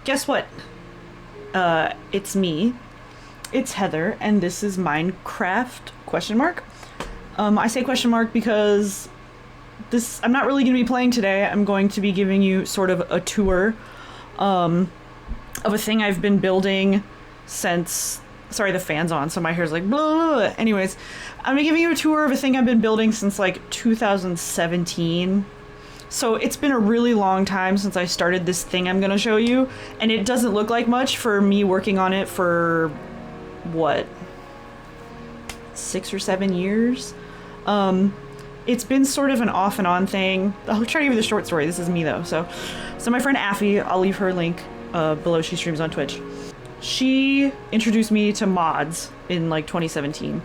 Guess what? It's me. It's Heather, and this is Minecraft ? I say question mark because I'm not really going to be playing today. I'm going to be giving you sort of a tour of a thing I've been building since... Sorry, the fan's on, so my hair's like blah, blah, blah. Anyways, I'm gonna give you a tour of a thing I've been building since like 2017. So it's been a really long time since I started this thing I'm gonna show you, and it doesn't look like much for me working on it for, what, 6 or 7 years? It's been sort of an off and on thing. I'll try to give you the short story. This is me though. So my friend Affy, I'll leave her link below. She streams on Twitch. She introduced me to mods in like 2017,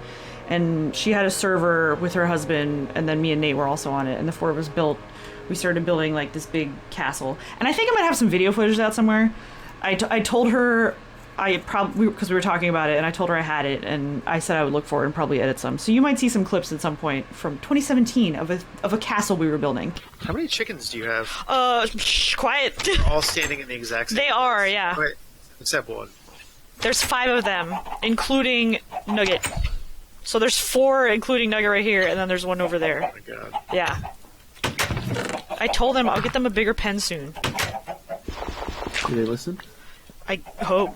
and she had a server with her husband, and then me and Nate were also on it, and the four of us we started building like this big castle. And I think I might have some video footage of that somewhere. I told her because we were talking about it, and I told her I had it, and I said I would look for it and probably edit some. So you might see some clips at some point from 2017 of a castle we were building. How many chickens do you have? Quiet. They're all standing in the exact same They place. are, yeah. Wait, except one. There's 5 of them, including Nugget. So there's 4, including Nugget right here, and then there's one over there. Oh my god. Yeah. I told them I'll get them a bigger pen soon. Do they listen? I hope.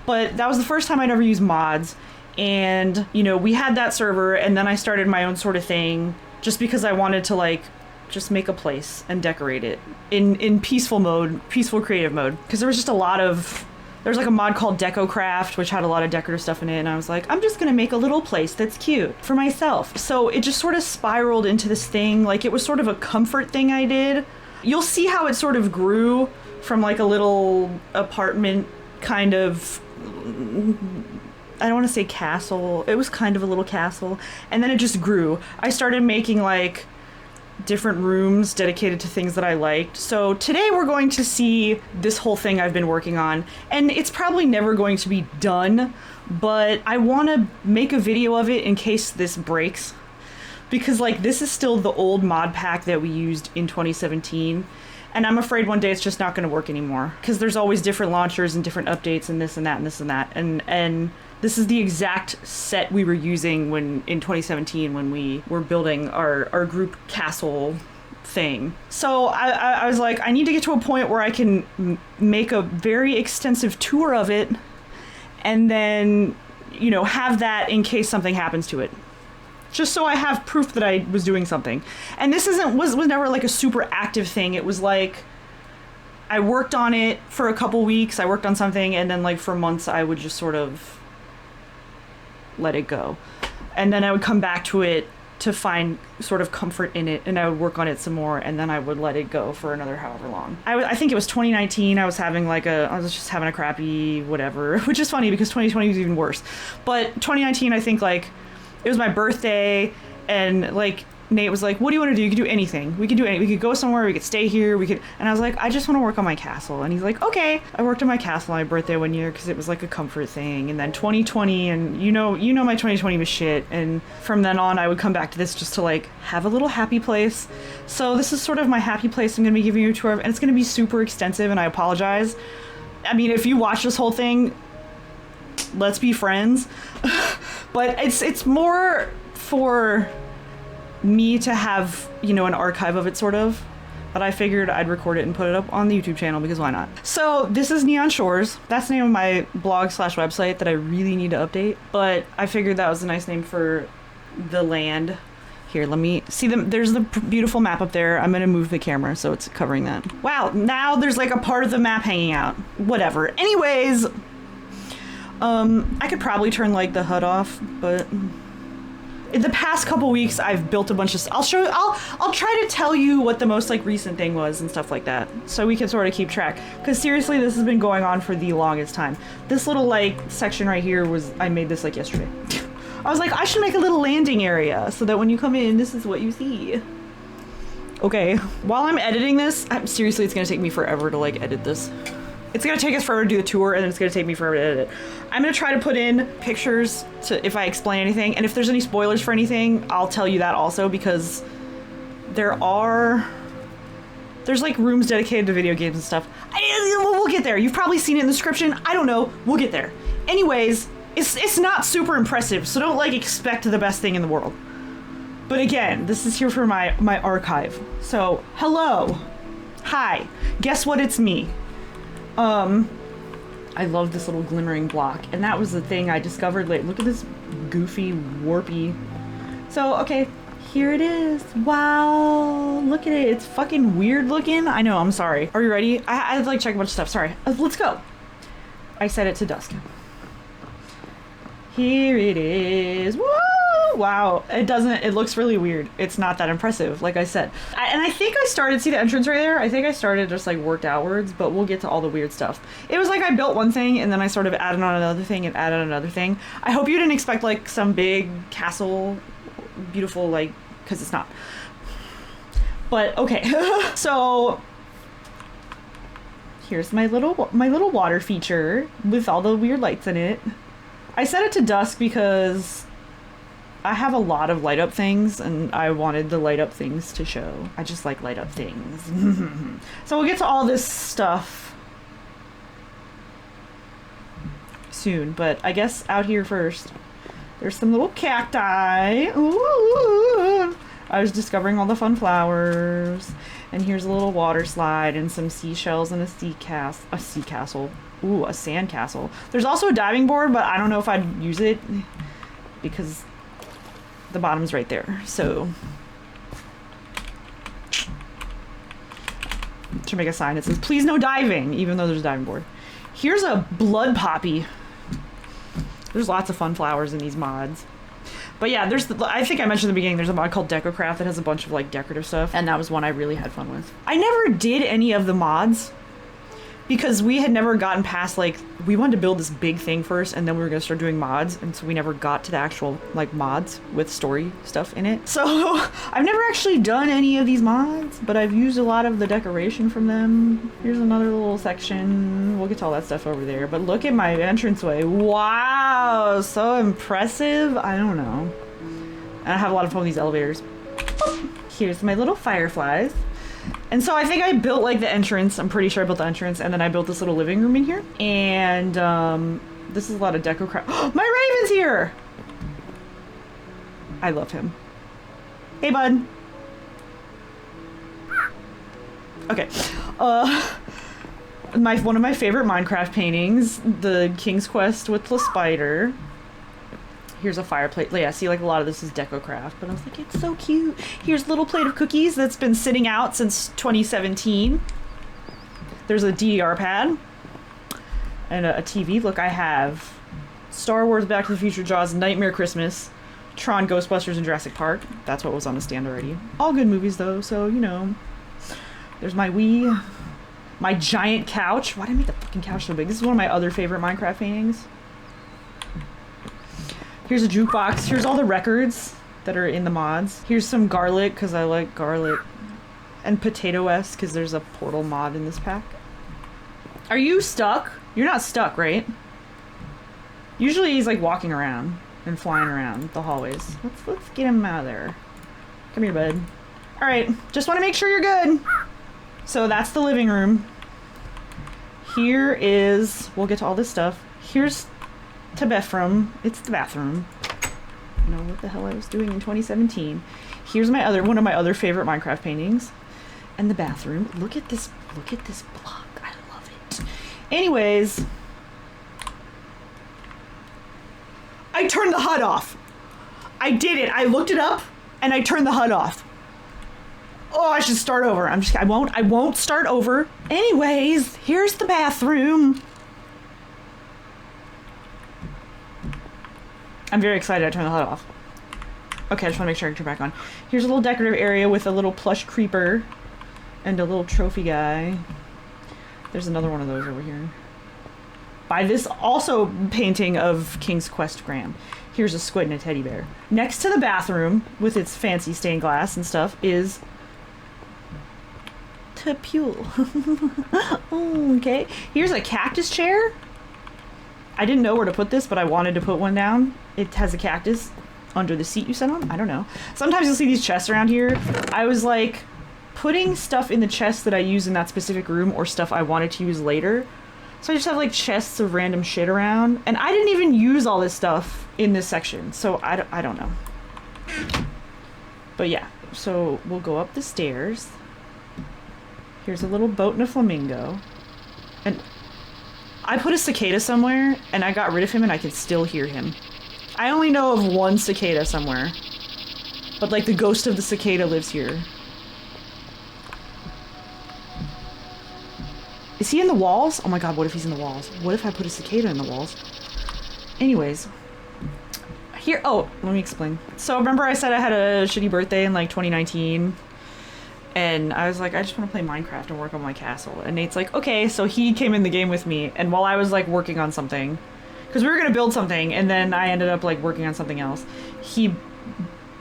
But that was the first time I'd ever used mods, and, you know, we had that server, and then I started my own sort of thing, just because I wanted to, like, just make a place and decorate it in peaceful mode, peaceful creative mode, because there was just a lot of... There's like a mod called DecoCraft, which had a lot of decorative stuff in it, and I was like, I'm just gonna make a little place that's cute for myself. So it just sort of spiraled into this thing, like it was sort of a comfort thing I did. You'll see how it sort of grew from like a little apartment kind of, I don't want to say castle, it was kind of a little castle, and then it just grew. I started making like different rooms dedicated to things that I liked. So today we're going to see this whole thing I've been working on, and it's probably never going to be done, but I want to make a video of it in case this breaks, because like this is still the old mod pack that we used in 2017, and I'm afraid one day it's just not going to work anymore, because there's always different launchers and different updates and this and that and this and that, and this is the exact set we were using in 2017 when we were building our group castle thing. So I was like, I need to get to a point where I can make a very extensive tour of it, and then, you know, have that in case something happens to it. Just so I have proof that I was doing something. And this was never like a super active thing. It was like, I worked on it for a couple weeks, I worked on something, and then like for months I would just sort of let it go, and then I would come back to it to find sort of comfort in it, and I would work on it some more, and then I would let it go for another however long. I think it was 2019. I was just having a crappy whatever, which is funny because 2020 was even worse. But 2019, I think like it was my birthday, and like Nate was like, what do you want to do? You could do anything. We could do anything. We could go somewhere. We could stay here. And I was like, I just want to work on my castle. And he's like, okay. I worked on my castle on my birthday one year because it was like a comfort thing. And then 2020, and you know my 2020 was shit. And from then on, I would come back to this just to like have a little happy place. So this is sort of my happy place I'm going to be giving you a tour of, and it's going to be super extensive, and I apologize. I mean, if you watch this whole thing, let's be friends. But it's more for me to have, you know, an archive of it sort of, but I figured I'd record it and put it up on the YouTube channel because why not? So this is Neon Shores. That's the name of my blog/website that I really need to update, but I figured that was a nice name for the land. Here, let me see them. There's the beautiful map up there. I'm gonna move the camera so it's covering that. Wow, now there's like a part of the map hanging out. Whatever. Anyways, I could probably turn like the HUD off, but in the past couple weeks, I've built a bunch of... I'll try to tell you what the most, like, recent thing was and stuff like that, so we can sort of keep track. Because seriously, this has been going on for the longest time. This little, like, section right here I made this, like, yesterday. I was like, I should make a little landing area so that when you come in, this is what you see. Okay. While I'm editing this, seriously, it's gonna take me forever to, like, edit this. It's gonna take us forever to do the tour, and then it's gonna take me forever to edit it. I'm gonna try to put in pictures if I explain anything, and if there's any spoilers for anything, I'll tell you that also, because there are There's like rooms dedicated to video games and stuff. We'll get there. You've probably seen it in the description. I don't know. We'll get there. Anyways, it's not super impressive, so don't like expect the best thing in the world. But again, this is here for my archive. So, hello. Hi. Guess what? It's me. I love this little glimmering block, and that was the thing I discovered late. Look at this goofy, warpy. So, okay, here it is. Wow, look at it. It's fucking weird looking. I know, I'm sorry. Are you ready? I had to like check a bunch of stuff. Sorry. Let's go. I set it to dusk. Here it is. Woo! Wow, it looks really weird. It's not that impressive, like I said. And I think I started, see the entrance right there? I think I started just like worked outwards, but we'll get to all the weird stuff. It was like I built one thing and then I sort of added on another thing and added another thing. I hope you didn't expect like some big castle, beautiful, like, because it's not. But okay, so here's my little water feature with all the weird lights in it. I set it to dusk because I have a lot of light up things and I wanted the light up things to show. I just like light up things. So we'll get to all this stuff soon, but I guess out here first, there's some little cacti. Ooh. I was discovering all the fun flowers, and here's a little water slide and some seashells and a sea castle. Ooh, a sand castle. There's also a diving board, but I don't know if I'd use it because the bottom's right there. So should make a sign that says please no diving, even though there's a diving board. Here's a blood poppy. There's lots of fun flowers in these mods. But yeah, I think I mentioned in the beginning, there's a mod called DecoCraft that has a bunch of like decorative stuff, and that was one I really had fun with. I never did any of the mods because we had never gotten past, like, we wanted to build this big thing first and then we were going to start doing mods, and so we never got to the actual like mods with story stuff in it. So I've never actually done any of these mods, but I've used a lot of the decoration from them. Here's another little section. We'll get to all that stuff over there, but look at my entranceway. Wow, so impressive. I don't know. And I have a lot of fun with these elevators. Here's my little fireflies. And so I think I built like the entrance. I'm pretty sure I built the entrance, and then I built this little living room in here. And this is a lot of deco crap. My Raven's here! I love him. Hey, bud. Okay. One of my favorite Minecraft paintings, the King's Quest with the spider. Here's a fireplace. Yeah, see, like a lot of this is deco craft, but I was like, it's so cute. Here's a little plate of cookies that's been sitting out since 2017. There's a DDR pad and a TV. Look, I have Star Wars, Back to the Future, Jaws, Nightmare Christmas, Tron, Ghostbusters, and Jurassic Park. That's what was on the stand already. All good movies though, so you know. There's my Wii, my giant couch. Why did I make the fucking couch so big? This is one of my other favorite Minecraft paintings. Here's a jukebox. Here's all the records that are in the mods. Here's some garlic, because I like garlic. And potato S, because there's a portal mod in this pack. Are you stuck? You're not stuck, right? Usually he's like walking around and flying around the hallways. Let's get him out of there. Come here, bud. Alright, just want to make sure you're good. So that's the living room. Here is... We'll get to all this stuff. Here's... to bathroom. It's the bathroom. I don't know what the hell I was doing in 2017. Here's one of my other favorite Minecraft paintings. And the bathroom. Look at this block. I love it. Anyways. I turned the HUD off. I did it. I looked it up and I turned the HUD off. Oh, I should start over. I won't start over. Anyways, here's the bathroom. I'm very excited I turned the HUD off. Okay, I just want to make sure I can turn back on. Here's a little decorative area with a little plush creeper and a little trophy guy. There's another one of those over here. By this also painting of King's Quest Graham. Here's a squid and a teddy bear. Next to the bathroom, with its fancy stained glass and stuff, is Tapule. Okay. Here's a cactus chair. I didn't know where to put this, but I wanted to put one down. It has a cactus under the seat you sit on. I don't know. Sometimes you'll see these chests around here. I was like, putting stuff in the chest that I use in that specific room or stuff I wanted to use later. So I just have like chests of random shit around. And I didn't even use all this stuff in this section. So I don't know. But yeah, so we'll go up the stairs. Here's a little boat and a flamingo. And I put a cicada somewhere and I got rid of him and I can still hear him. I only know of one cicada somewhere. But like the ghost of the cicada lives here. Is he in the walls? Oh my god, what if he's in the walls? What if I put a cicada in the walls? Anyways. Here, oh, let me explain. So remember I said I had a shitty birthday in like 2019? And I was like, I just want to play Minecraft and work on my castle. And Nate's like, okay, so he came in the game with me. And while I was like working on something, because we were going to build something and then I ended up like working on something else, he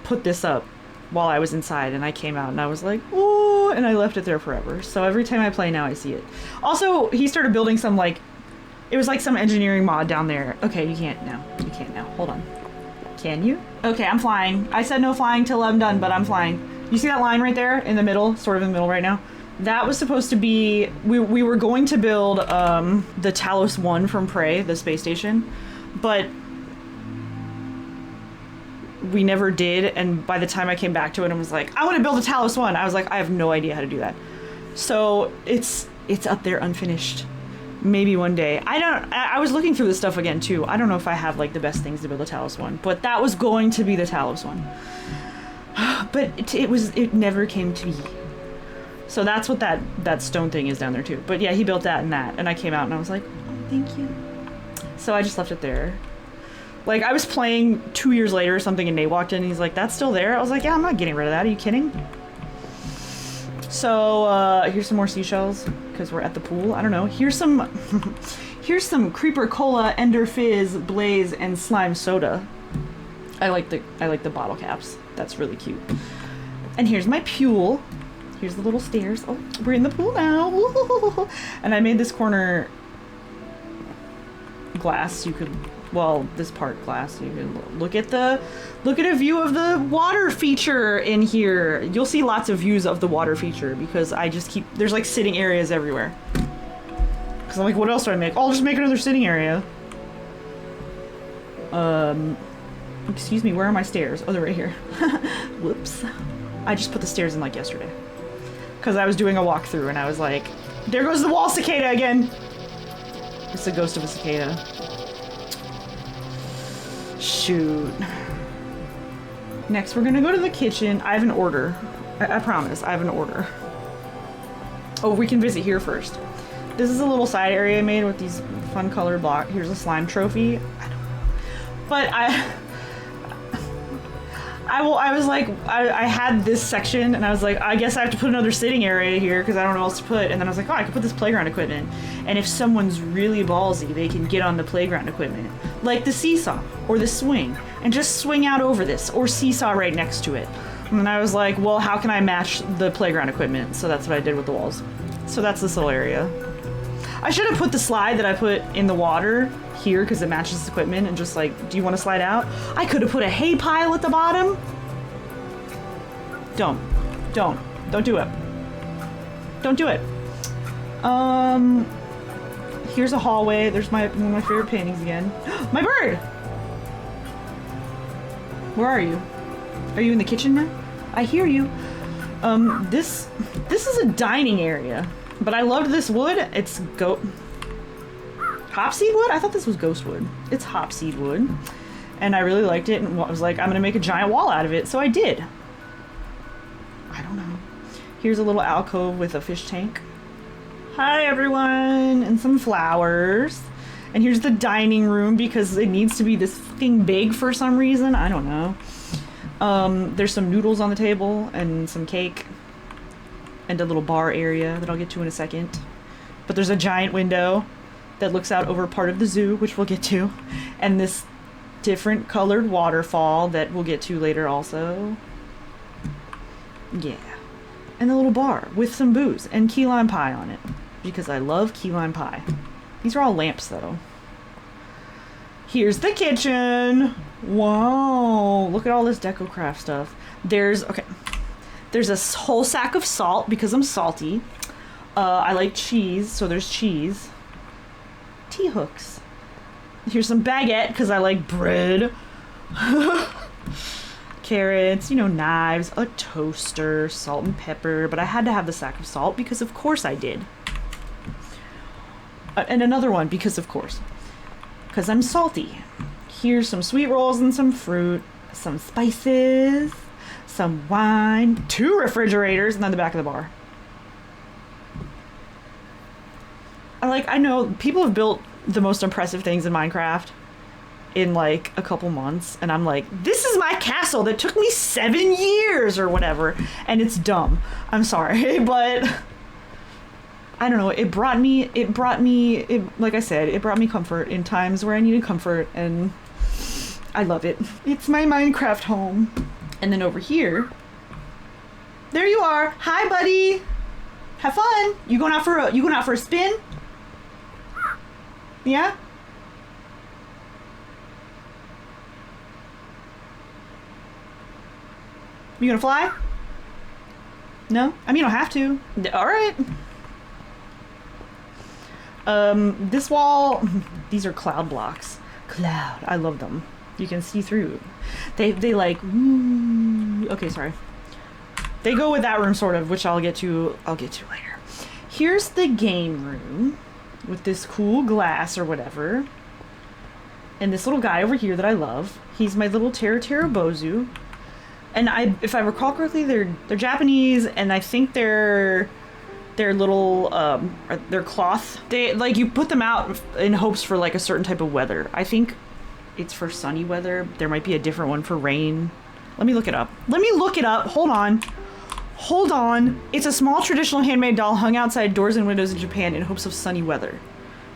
put this up while I was inside and I came out and I was like, ooh, and I left it there forever. So every time I play now I see it. Also, he started building some like, it was like some engineering mod down there. Okay, you can't now. You can't now. Hold on. Can you? Okay, I'm flying. I said no flying till I'm done, but I'm flying. You see that line right there in the middle, sort of in the middle right now? That was supposed to be, we were going to build the Talos 1 from Prey, the space station, but we never did, and by the time I came back to it and was like, I want to build a Talos 1, I was like, I have no idea how to do that. So it's up there unfinished. Maybe one day. I was looking through this stuff again too. I don't know if I have like the best things to build a Talos 1, but that was going to be the Talos 1. But it never came to be. So that's what that stone thing is down there too. But yeah, he built that and I came out and I was like, oh, thank you. So I just left it there. Like I was playing 2 years later or something and Nate walked in and he's like, that's still there? I was like, yeah, I'm not getting rid of that. Are you kidding? So here's some more seashells because we're at the pool. I don't know. Here's some here's some Creeper Cola, Ender Fizz, Blaze, and Slime Soda. I like the bottle caps. That's really cute. And here's my pool. Here's the little stairs. Oh, we're in the pool now. Ooh. And I made this corner glass. You could, well, this part glass. You can look at a view of the water feature in here. You'll see lots of views of the water feature because I just keep, there's like sitting areas everywhere. Because I'm like, what else do I make? Oh, I'll just make another sitting area. Excuse me, where are my stairs? Oh, they're right here. Whoops. I just put the stairs in like yesterday. Because I was doing a walkthrough and I was like, there goes the wall cicada again! It's the ghost of a cicada. Shoot. Next, we're gonna go to the kitchen. I have an order. I promise, I have an order. Oh, we can visit here first. This is a little side area I made with these fun colored blocks. Here's a slime trophy. I don't know. But I was like, I had this section and I was like, I guess I have to put another sitting area here because I don't know what else to put. And then I was like, oh, I could put this playground equipment. And if someone's really ballsy, they can get on the playground equipment, like the seesaw or the swing, and just swing out over this or seesaw right next to it. And then I was like, well, how can I match the playground equipment? So that's what I did with the walls. So that's this little area. I should have put the slide that I put in the water here because it matches this equipment and just like, do you want to slide out? I could have put a hay pile at the bottom. Don't do it. Don't do it. Here's a hallway. There's one of my favorite paintings again. My bird! Where are you? Are you in the kitchen now? I hear you. This is a dining area, but I loved this wood. It's hopseed wood? I thought this was ghost wood. It's hopseed wood. And I really liked it and I was like, I'm gonna make a giant wall out of it. So I did. I don't know. Here's a little alcove with a fish tank. Hi everyone! And some flowers. And here's the dining room because it needs to be this fucking big for some reason. I don't know. There's some noodles on the table and some cake. And a little bar area that I'll get to in a second. But there's a giant window that looks out over part of the zoo, which we'll get to. And this different colored waterfall that we'll get to later also. Yeah. And a little bar with some booze and key lime pie on it. Because I love key lime pie. These are all lamps though. Here's the kitchen. Whoa. Look at all this deco craft stuff. Okay. There's a whole sack of salt because I'm salty. I like cheese, so there's cheese. Tea hooks. Here's some baguette because I like bread. Carrots, you know, knives, a toaster, salt and pepper, but I had to have the sack of salt because of course I did. And another one because of course. Because I'm salty. Here's some sweet rolls and some fruit, some spices, some wine, 2 refrigerators, and then the back of the bar. I know people have built the most impressive things in Minecraft in like a couple months, and I'm like, this is my castle that took me 7 years or whatever, and it's dumb. I'm sorry, but I don't know, it brought me, like I said, it brought me comfort in times where I needed comfort, and I love it. It's my Minecraft home. And then over here, there you are. Hi, buddy. Have fun. You going out for a spin? Yeah? You gonna fly? No? I mean, you don't have to. Alright. This wall, these are cloud blocks. Cloud, I love them. You can see through. They like, ooh. Okay, sorry. They go with that room sort of, which I'll get to later. Here's the game room with this cool glass or whatever. And this little guy over here that I love. He's my little Bozu. And if I recall correctly, they're Japanese, and I think they're little they're cloth. They like, you put them out in hopes for like a certain type of weather. I think it's for sunny weather. There might be a different one for rain. Let me look it up. Hold on. It's a small traditional handmade doll hung outside doors and windows in Japan in hopes of sunny weather.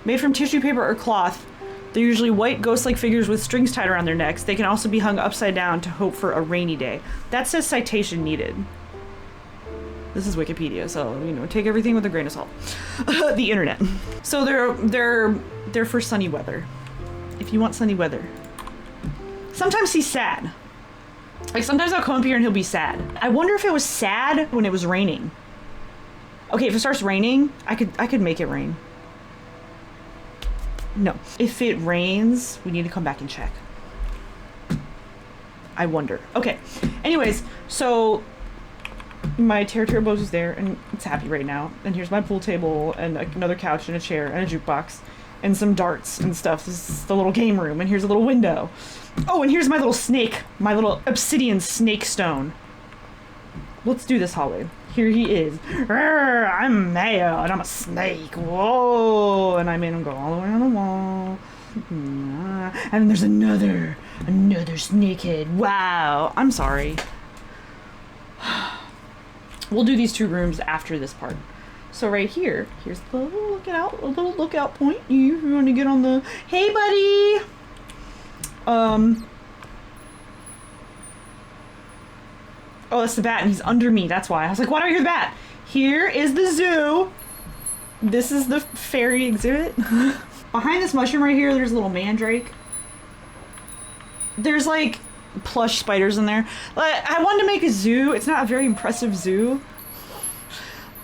Made from tissue paper or cloth, they're usually white ghost-like figures with strings tied around their necks. They can also be hung upside down to hope for a rainy day. That says citation needed. This is Wikipedia, so, you know, take everything with a grain of salt. The internet. So they're for sunny weather. If you want sunny weather. Sometimes he's sad. Like, sometimes I'll come up here and he'll be sad. I wonder if it was sad when it was raining. Okay, if it starts raining, I could make it rain. No. If it rains, we need to come back and check. I wonder. Okay. Anyways, so my Bozu is there, and it's happy right now. And here's my pool table, and another couch, and a chair, and a jukebox, and some darts and stuff. This is the little game room, and here's a little window. Oh, and here's my little snake, my little obsidian snake stone. Let's do this, Holly. Here he is. Arr, I'm Mayo, and I'm a snake. Whoa! And I made him go all the way on the wall. And then there's another snakehead. Wow. I'm sorry. We'll do these 2 rooms after this part. So right here, here's the little lookout point. You want to get on the, hey buddy! Oh, that's the bat, and he's under me, that's why. I was like, why do I hear the bat? Here is the zoo. This is the fairy exhibit. Behind this mushroom right here, there's a little mandrake. There's like plush spiders in there. I wanted to make a zoo. It's not a very impressive zoo.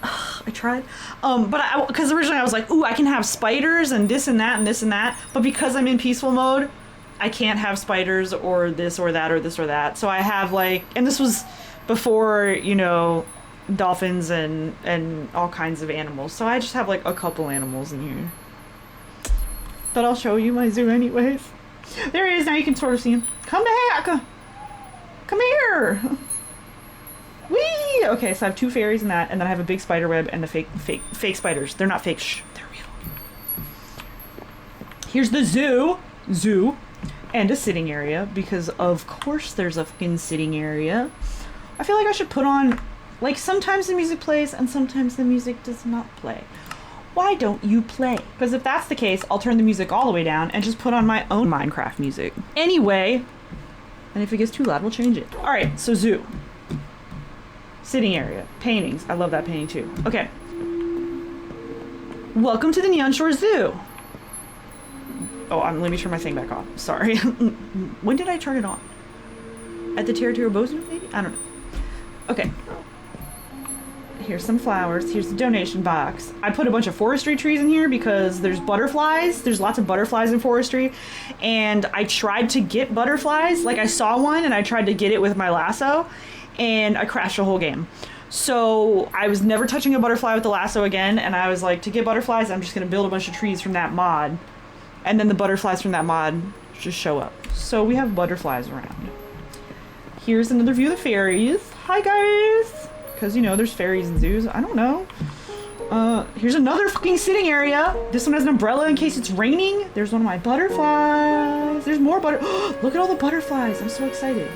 I tried. But because originally I was like, ooh, I can have spiders and this and that and this and that. But because I'm in peaceful mode, I can't have spiders or this or that or this or that. So I have like, and this was before, you know, dolphins and all kinds of animals. So I just have like a couple animals in here. But I'll show you my zoo anyways. There he is. Now you can sort of see him. Come back. Come here. Whee! Okay, so I have 2 fairies in that, and then I have a big spider web and the fake spiders. They're not fake. Shh, they're real. Here's the zoo, and a sitting area, because of course there's a fucking sitting area. I feel like I should put on, like, sometimes the music plays and sometimes the music does not play. Why don't you play? Because if that's the case, I'll turn the music all the way down and just put on my own Minecraft music. Anyway, and if it gets too loud, we'll change it. All right, so zoo. Sitting area. Paintings. I love that painting too. Okay. Welcome to the Neon Shore Zoo. Oh, let me turn my thing back off. Sorry. When did I turn it on? At the Bozu, maybe? I don't know. Okay. Here's some flowers. Here's the donation box. I put a bunch of forestry trees in here because there's butterflies. There's lots of butterflies in forestry. And I tried to get butterflies. Like, I saw one and I tried to get it with my lasso. And I crashed the whole game. So I was never touching a butterfly with the lasso again. And I was like, to get butterflies, I'm just going to build a bunch of trees from that mod. And then the butterflies from that mod just show up. So we have butterflies around. Here's another view of the fairies. Hi, guys. Because, you know, there's fairies in zoos. I don't know. Here's another fucking sitting area. This one has an umbrella in case it's raining. There's one of my butterflies. There's more Look at all the butterflies. I'm so excited.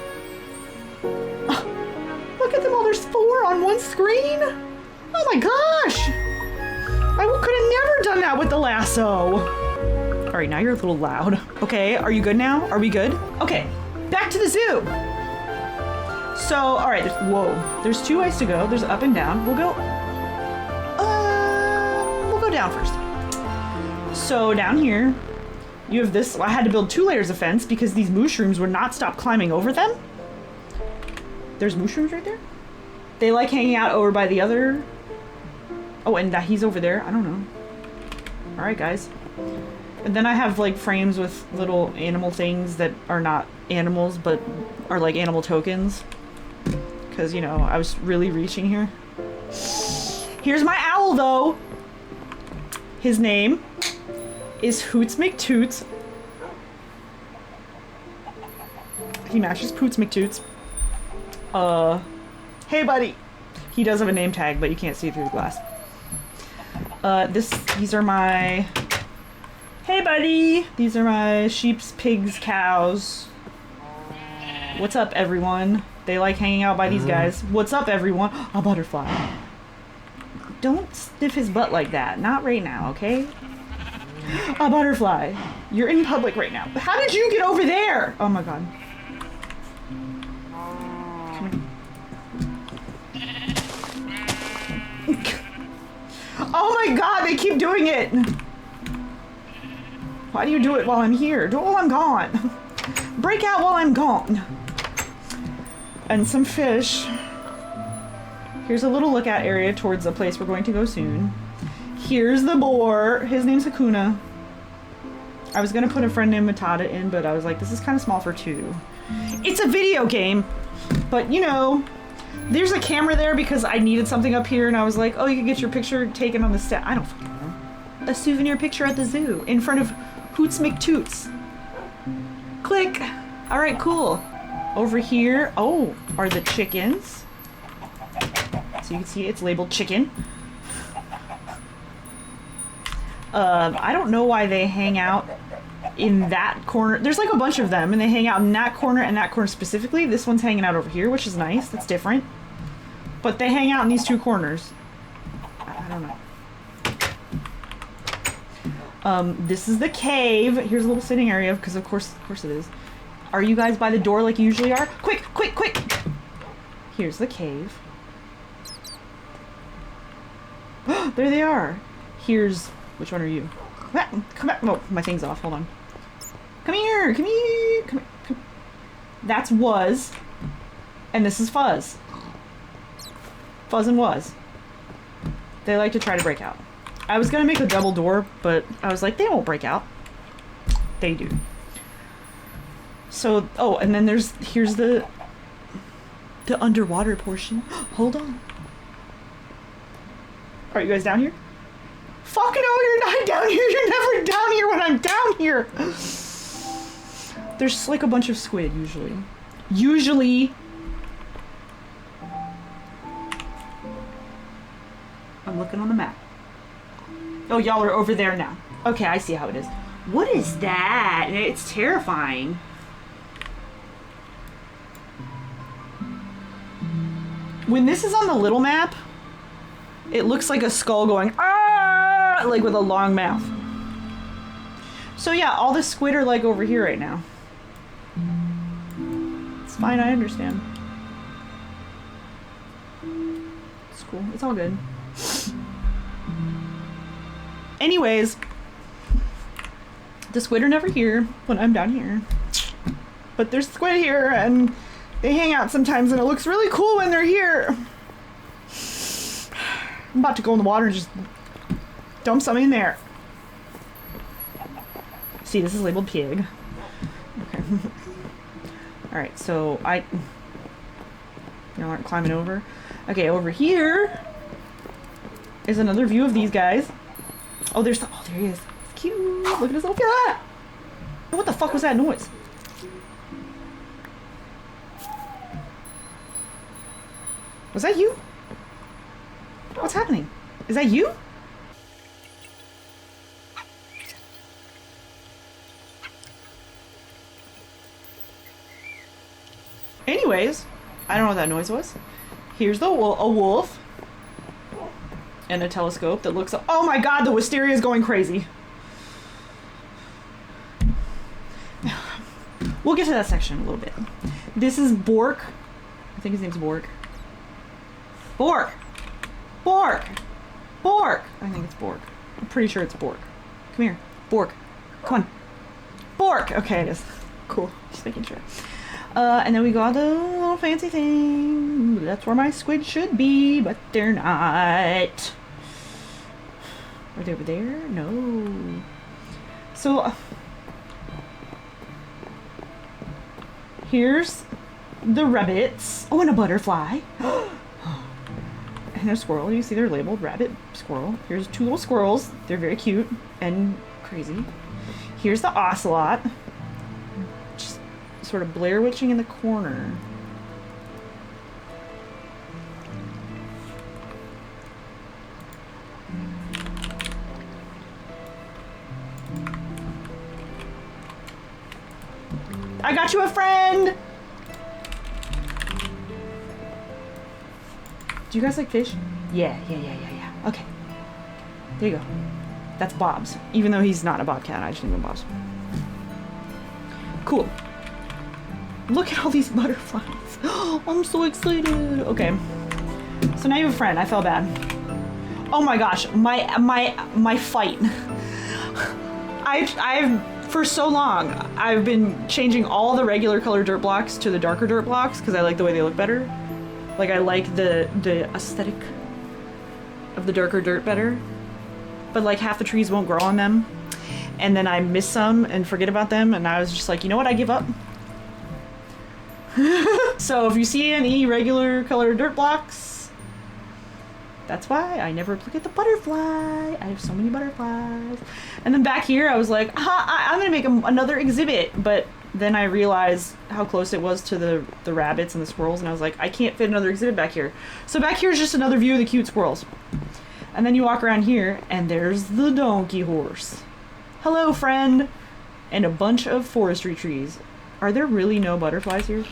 Look at them all. There's 4 on one screen. Oh my gosh. I could have never done that with the lasso. All right, now you're a little loud. Okay, are you good now? Are we good? Okay, back to the zoo. So, all right, there's 2 ways to go. There's up and down. We'll go down first. So down here, you have this. I had to build 2 layers of fence because these mushrooms would not stop climbing over them. There's mushrooms right there. They like hanging out over by the other. Oh, and he's over there. I don't know. All right, guys. And then I have like frames with little animal things that are not animals, but are like animal tokens. Because, you know, I was really reaching here. Here's my owl, though. His name is Hoots McToots. He matches Poots McToots. Hey, buddy. He does have a name tag, but you can't see through the glass. These are my... Hey, buddy. These are my sheeps, pigs, cows. What's up, everyone? They like hanging out by these guys. What's up, everyone? A butterfly. Don't sniff his butt like that. Not right now, okay? A butterfly. You're in public right now. How did you get over there? Oh my god. Oh my god, they keep doing it! Why do you do it while I'm here? Do it while I'm gone. Break out while I'm gone. And some fish. Here's a little lookout area towards a place we're going to go soon. Here's the boar. His name's Hakuna. I was gonna put a friend named Matata in, but I was like, this is kind of small for 2. It's a video game, but you know, there's a camera there because I needed something up here, and I was like, oh, you can get your picture taken on the set. I don't fucking know. A souvenir picture at the zoo in front of Hoots McToots. Click. All right, cool. Over here, oh, are the chickens. So you can see it's labeled chicken. I don't know why they hang out in that corner. There's like a bunch of them, and they hang out in that corner and that corner specifically. This one's hanging out over here, which is nice. That's different. But they hang out in these 2 corners. I don't know. This is the cave. Here's a little sitting area, because of course it is. Are you guys by the door like you usually are? Quick, quick, quick! Here's the cave. There they are. Here's... Which one are you? Come back! Come back! Oh, my thing's off. Hold on. Come here! Come here! Come here! Come. That's Was. And this is Fuzz. Fuzz and Was. They like to try to break out. I was gonna make a double door, but I was like, they won't break out. They do. So, oh, and then here's the underwater portion. Hold on. Are you guys down here? Fuck no, you're not down here. You're never down here when I'm down here. There's like a bunch of squid usually. Usually. I'm looking on the map. Oh, y'all are over there now. Okay, I see how it is. What is that? It's terrifying. When this is on the little map, it looks like a skull going, ah, like with a long mouth. So yeah, all the squid are like over here right now. It's fine, I understand. It's cool, it's all good. Anyways, the squid are never here when I'm down here. But there's squid here, and they hang out sometimes, and it looks really cool when they're here. I'm about to go in the water and just dump some in there. See, this is labeled pig. Okay. Alright, so y'all aren't climbing over. Okay, over here is another view of these guys. Oh, there he is. It's cute. Look at his little... Ah! What the fuck was that noise? Was that you? What's happening? Is that you? Anyways, I don't know what that noise was. Here's a wolf. And a telescope that looks... Oh my god, the wisteria is going crazy. We'll get to that section in a little bit. This is Bork. I think his name's Bork. Bork! Bork! Bork! I think it's Bork. I'm pretty sure it's Bork. Come here. Bork. Come on. Bork! Okay, it is. Cool. Just making sure. And then we got the little fancy thing. That's where my squid should be, but they're not. Are they over there? No. So, here's the rabbits. Oh, and a butterfly. And a squirrel. You see they're labeled rabbit, squirrel. Here's two little squirrels. They're very cute and crazy. Here's the ocelot. Just sort of Blair Witching in the corner. I got you a friend! Do you guys like fish? Yeah. Okay. There you go. That's Bob's. Even though he's not a bobcat, I just named him Bob's. Cool. Look at all these butterflies. Oh, I'm so excited. Okay. So now you have a friend. I felt bad. Oh my gosh. My fight. I've for so long, I've been changing all the regular color dirt blocks to the darker dirt blocks because I like the way they look better. Like, I like the aesthetic of the darker dirt better. But, like, half the trees won't grow on them. And then I miss some and forget about them. And I was just like, you know what? I give up. So, if you see any regular colored dirt blocks, that's why I never look at the butterfly. I have so many butterflies. And then back here, I was like, I'm going to make another exhibit. But then I realized how close it was to the rabbits and the squirrels, and I was like, I can't fit another exhibit back here. So back here is just another view of the cute squirrels. And then you walk around here, and there's the donkey horse. Hello, friend! And a bunch of forestry trees. Are there really no butterflies here?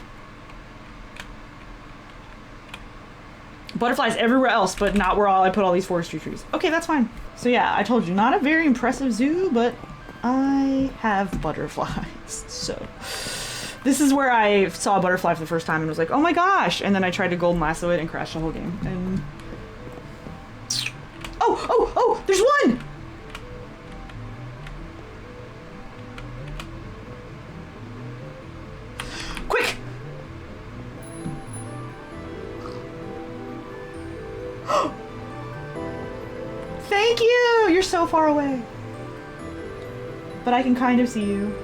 Butterflies everywhere else, but not where I put all these forestry trees. Okay, that's fine. So yeah, I told you, not a very impressive zoo, but I have butterflies. So this is where I saw a butterfly for the first time and was like, oh my gosh! And then I tried to golden lasso it and crashed the whole game. And oh, there's one! Quick! Thank you! You're so far away. But I can kind of see you.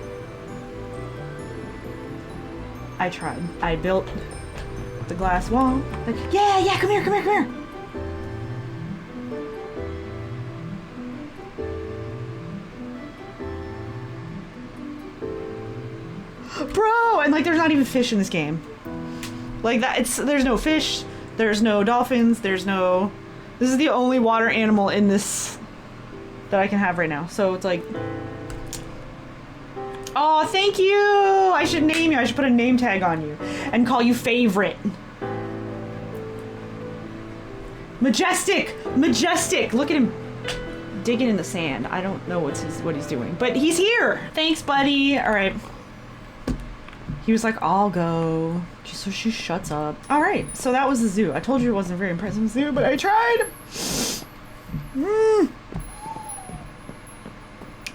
I tried. I built the glass wall. Like, yeah, come here. Bro! And like, there's not even fish in this game. Like that, there's no fish, there's no dolphins, this is the only water animal in this that I can have right now. So it's like, oh, thank you! I should name you. I should put a name tag on you and call you favorite. Majestic! Look at him digging in the sand. I don't know what he's doing, but he's here. Thanks, buddy. All right. He was like, I'll go. So she shuts up. All right. So that was the zoo. I told you it wasn't a very impressive zoo, but I tried.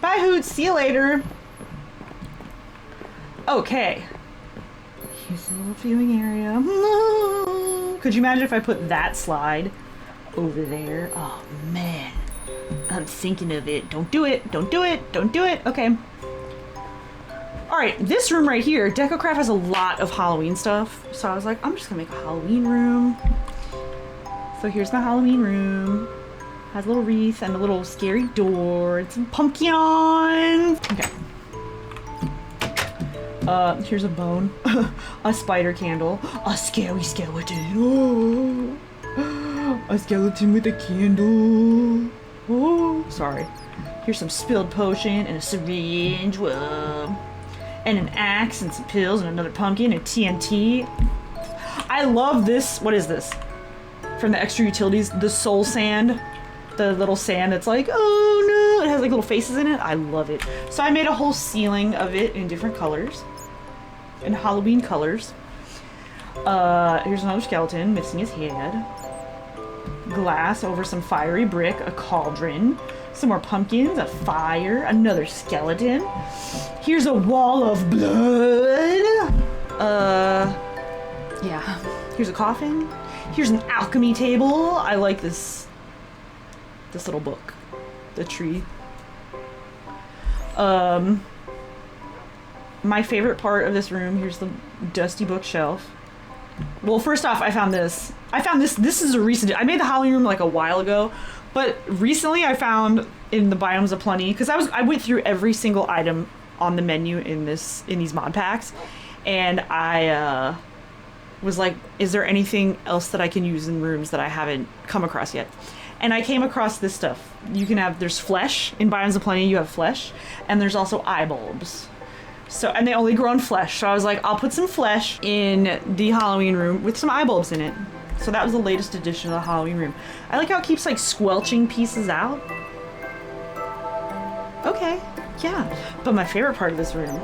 Bye, Hoots. See you later. Okay. Here's a little viewing area. Could you imagine if I put that slide over there. Oh man, I'm thinking of it. Don't do it. Don't do it. Don't do it. Okay. All right, this room right here, DecoCraft has a lot of Halloween stuff. So I was like, I'm just gonna make a Halloween room. So here's my Halloween room. Has a little wreath and a little scary door and some pumpkins. Okay. Here's a bone, a spider candle, a scary skeleton. Oh, a skeleton with a candle. Oh, sorry. Here's some spilled potion and a syringe. Whoa. And an axe and some pills and another pumpkin and TNT. I love this. What is this? From the extra utilities, the soul sand. The little sand that's like, oh no, it has like little faces in it. I love it. So I made a whole ceiling of it in different colors. In Halloween colors. Here's another skeleton missing his head. Glass over some fiery brick, a cauldron. Some more pumpkins, a fire, another skeleton. Here's a wall of blood. Yeah. Here's a coffin. Here's an alchemy table. I like this little book. The tree. My favorite part of this room, here's the dusty bookshelf. Well, first off, I found this. This is a recent, I made the Halloween room like a while ago. But recently I found in the Biomes of Plenty, because I went through every single item on the menu in these mod packs, and I was like, is there anything else that I can use in rooms that I haven't come across yet? And I came across this stuff. There's flesh. In Biomes of Plenty you have flesh, and there's also eye bulbs. So, and they only grow on flesh. So I was like, I'll put some flesh in the Halloween room with some eye bulbs in it. So that was the latest addition of the Halloween room. I like how it keeps like squelching pieces out. Okay, yeah. But my favorite part of this room.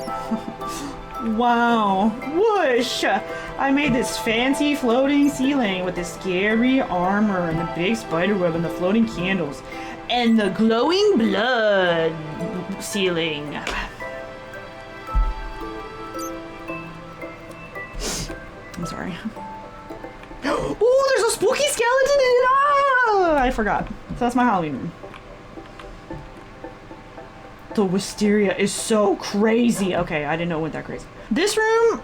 Wow, whoosh! I made this fancy floating ceiling with the scary armor and the big spider web and the floating candles and the glowing blood ceiling. I'm sorry. Oh, there's a spooky skeleton in it! Ah, I forgot. So that's my Halloween room. The wisteria is so crazy. Okay, I didn't know it went that crazy. This room,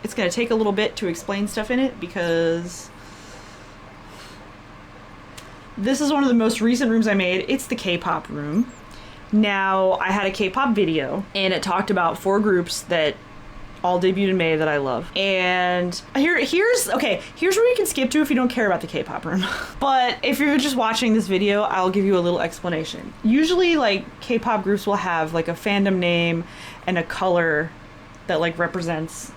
it's gonna take a little bit to explain stuff in it because this is one of the most recent rooms I made. It's the K-pop room. Now, I had a K-pop video and it talked about 4 groups that all debuted in May that I love. And here's where you can skip to if you don't care about the K-pop room. But if you're just watching this video, I'll give you a little explanation. Usually like K-pop groups will have like a fandom name and a color that like represents,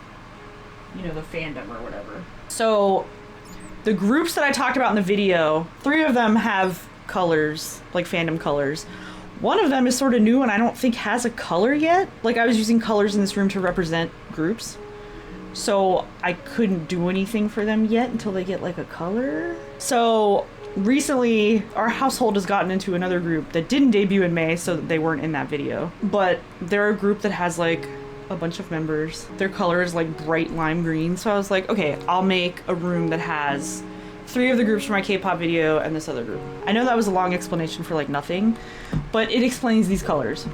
you know, the fandom or whatever. So the groups that I talked about in the video, 3 of them have colors, like fandom colors. One of them is sort of new and I don't think has a color yet. Like I was using colors in this room to represent groups. So I couldn't do anything for them yet until they get like a color. So recently our household has gotten into another group that didn't debut in May, so they weren't in that video. But they're a group that has like a bunch of members. Their color is like bright lime green. So I was like, okay, I'll make a room that has 3 of the groups from my K-pop video and this other group. I know that was a long explanation for like nothing, but it explains these colors.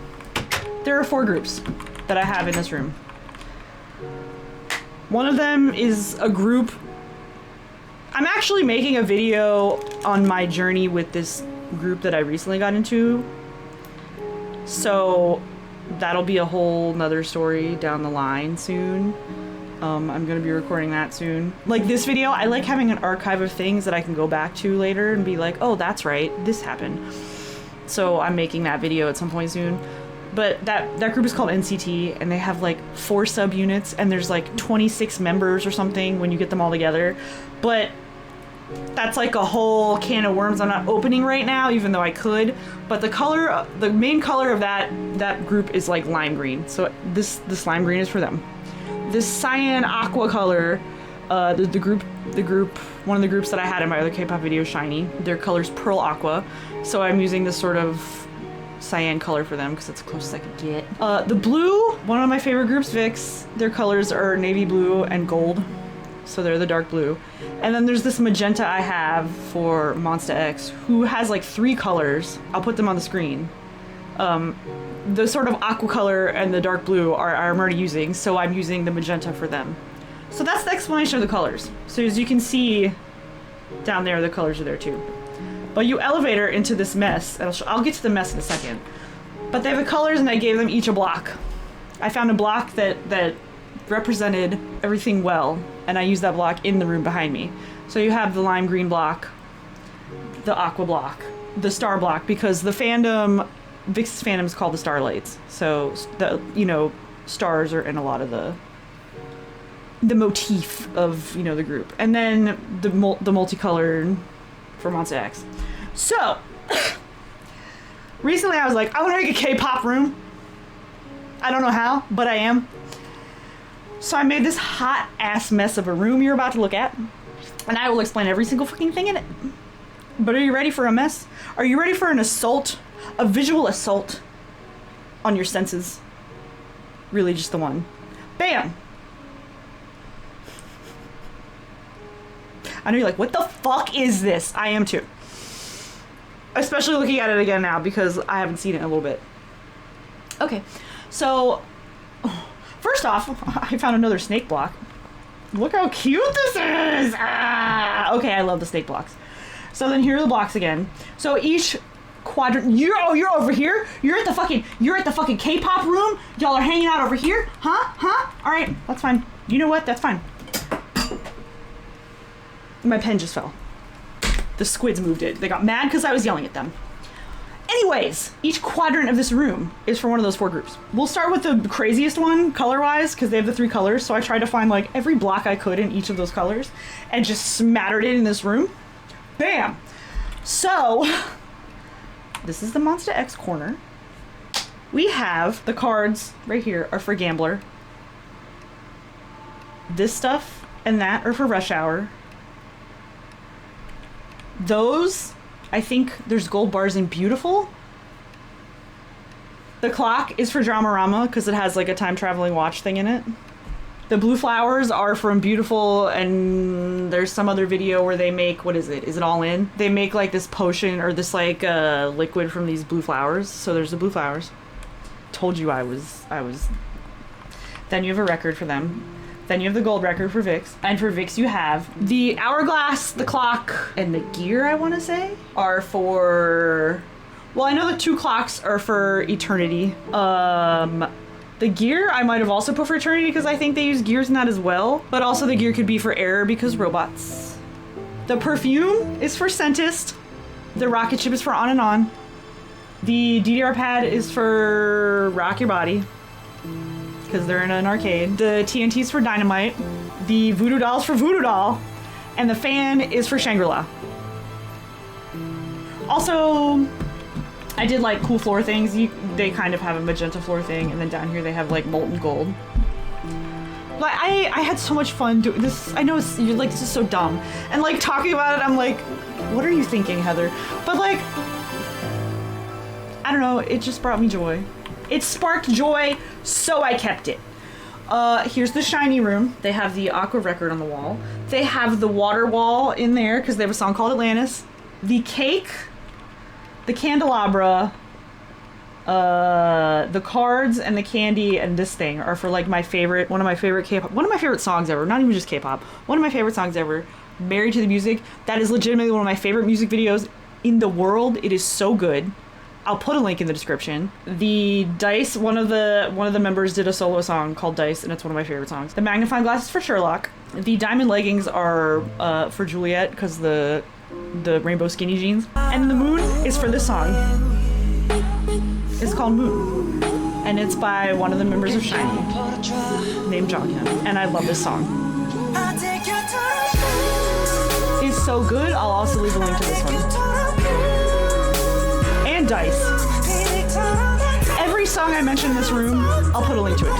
There are 4 groups that I have in this room. One of them is a group. I'm actually making a video on my journey with this group that I recently got into. So that'll be a whole nother story down the line soon. I'm gonna be recording that soon. Like this video, I like having an archive of things that I can go back to later and be like, oh, that's right, this happened. So I'm making that video at some point soon. But that group is called NCT and they have like 4 subunits and there's like 26 members or something when you get them all together. But that's like a whole can of worms I'm not opening right now, even though I could. But the main color of that group is like lime green. So this lime green is for them. This cyan aqua color, the group, one of the groups that I had in my other K-pop video, Shiny, their color's pearl aqua. So I'm using this sort of cyan color for them because it's the closest I could get. The blue, one of my favorite groups, VIX, their colors are navy blue and gold. so they're the dark blue. And then there's this magenta I have for Monsta X, who has like 3 colors. I'll put them on the screen. The sort of aqua color and the dark blue I'm already using, so I'm using the magenta for them. So that's the explanation of the colors. So as you can see down there, the colors are there too. But you elevator into this mess, and I'll get to the mess in a second. But they have the colors, and I gave them each a block. I found a block that represented everything well, and I used that block in the room behind me. So you have the lime green block, the aqua block, the star block, because the fandom, Vix's fandom is called the Starlights. So the stars are in a lot of the motif of the group, and then the multicolored for Monsta X. So recently I was like, I want to make a K-pop room. I don't know how, but I am. So I made this hot ass mess of a room you're about to look at, and I will explain every single fucking thing in it. But are you ready for a mess? Are you ready for an assault? A visual assault on your senses? Really, just the one. Bam! I know you're like, what the fuck is this? I am too. Especially looking at it again now because I haven't seen it in a little bit. Okay, so first off, I found another snake block. Look how cute this is! Ah! Okay, I love the snake blocks. So then here are the blocks again. So each quadrant, you're over here? You're at the fucking K-pop room? Y'all are hanging out over here? Huh? Alright, that's fine. You know what? That's fine. My pen just fell. The squids moved it. They got mad because I was yelling at them. Anyways, each quadrant of this room is for one of those 4 groups. We'll start with the craziest one, color-wise, because they have the 3 colors, so I tried to find, like, every block I could in each of those colors, and just smattered it in this room. Bam! So, this is the Monsta X corner. We have the cards right here are for Gambler. This stuff and that are for Rush Hour. Those, I think there's gold bars in Beautiful. The clock is for Dramarama because it has like a time traveling watch thing in it. The blue flowers are from Beautiful, and there's some other video where they make, what is it? Is it All In? They make like this potion or this like liquid from these blue flowers. So there's the blue flowers. Told you I was. Then you have a record for them. Then you have the gold record for Vix. And for Vix you have the hourglass, the clock, and the gear, I want to say, are for... Well, I know the 2 clocks are for Eternity. The gear I might have also put for Eternity because I think they use gears in that as well. But also the gear could be for Error because robots. The perfume is for Scentist. The rocket ship is for On and On. The DDR pad is for Rock Your Body, because they're in an arcade. The TNT's for Dynamite. The Voodoo Doll's for Voodoo Doll. And the fan is for Shangri-La. Also, I did like cool floor things. They kind of have a magenta floor thing, and then down here they have like molten gold. Like I had so much fun doing this. I know you're like, this is so dumb. And like talking about it, I'm like, what are you thinking, Heather? But like, I don't know, it just brought me joy. It sparked joy, so I kept it. Here's the shiny room. They have the aqua record on the wall. They have the water wall in there because they have a song called Atlantis. The cake, the candelabra, the cards, and the candy, and this thing are for like one of my favorite K-pop, one of my favorite songs ever. Not even just K-pop. One of my favorite songs ever. Married to the Music. That is legitimately one of my favorite music videos in the world. It is so good. I'll put a link in the description. The Dice, one of the members did a solo song called Dice, and it's one of my favorite songs. The magnifying glass is for Sherlock. The diamond leggings are for Juliet because the rainbow skinny jeans. And the moon is for this song. It's called Moon, and it's by one of the members of SHINee named Jonghyun, and I love this song. It's so good. I'll also leave a link to this one. And Dice. Every song I mention in this room, I'll put a link to it.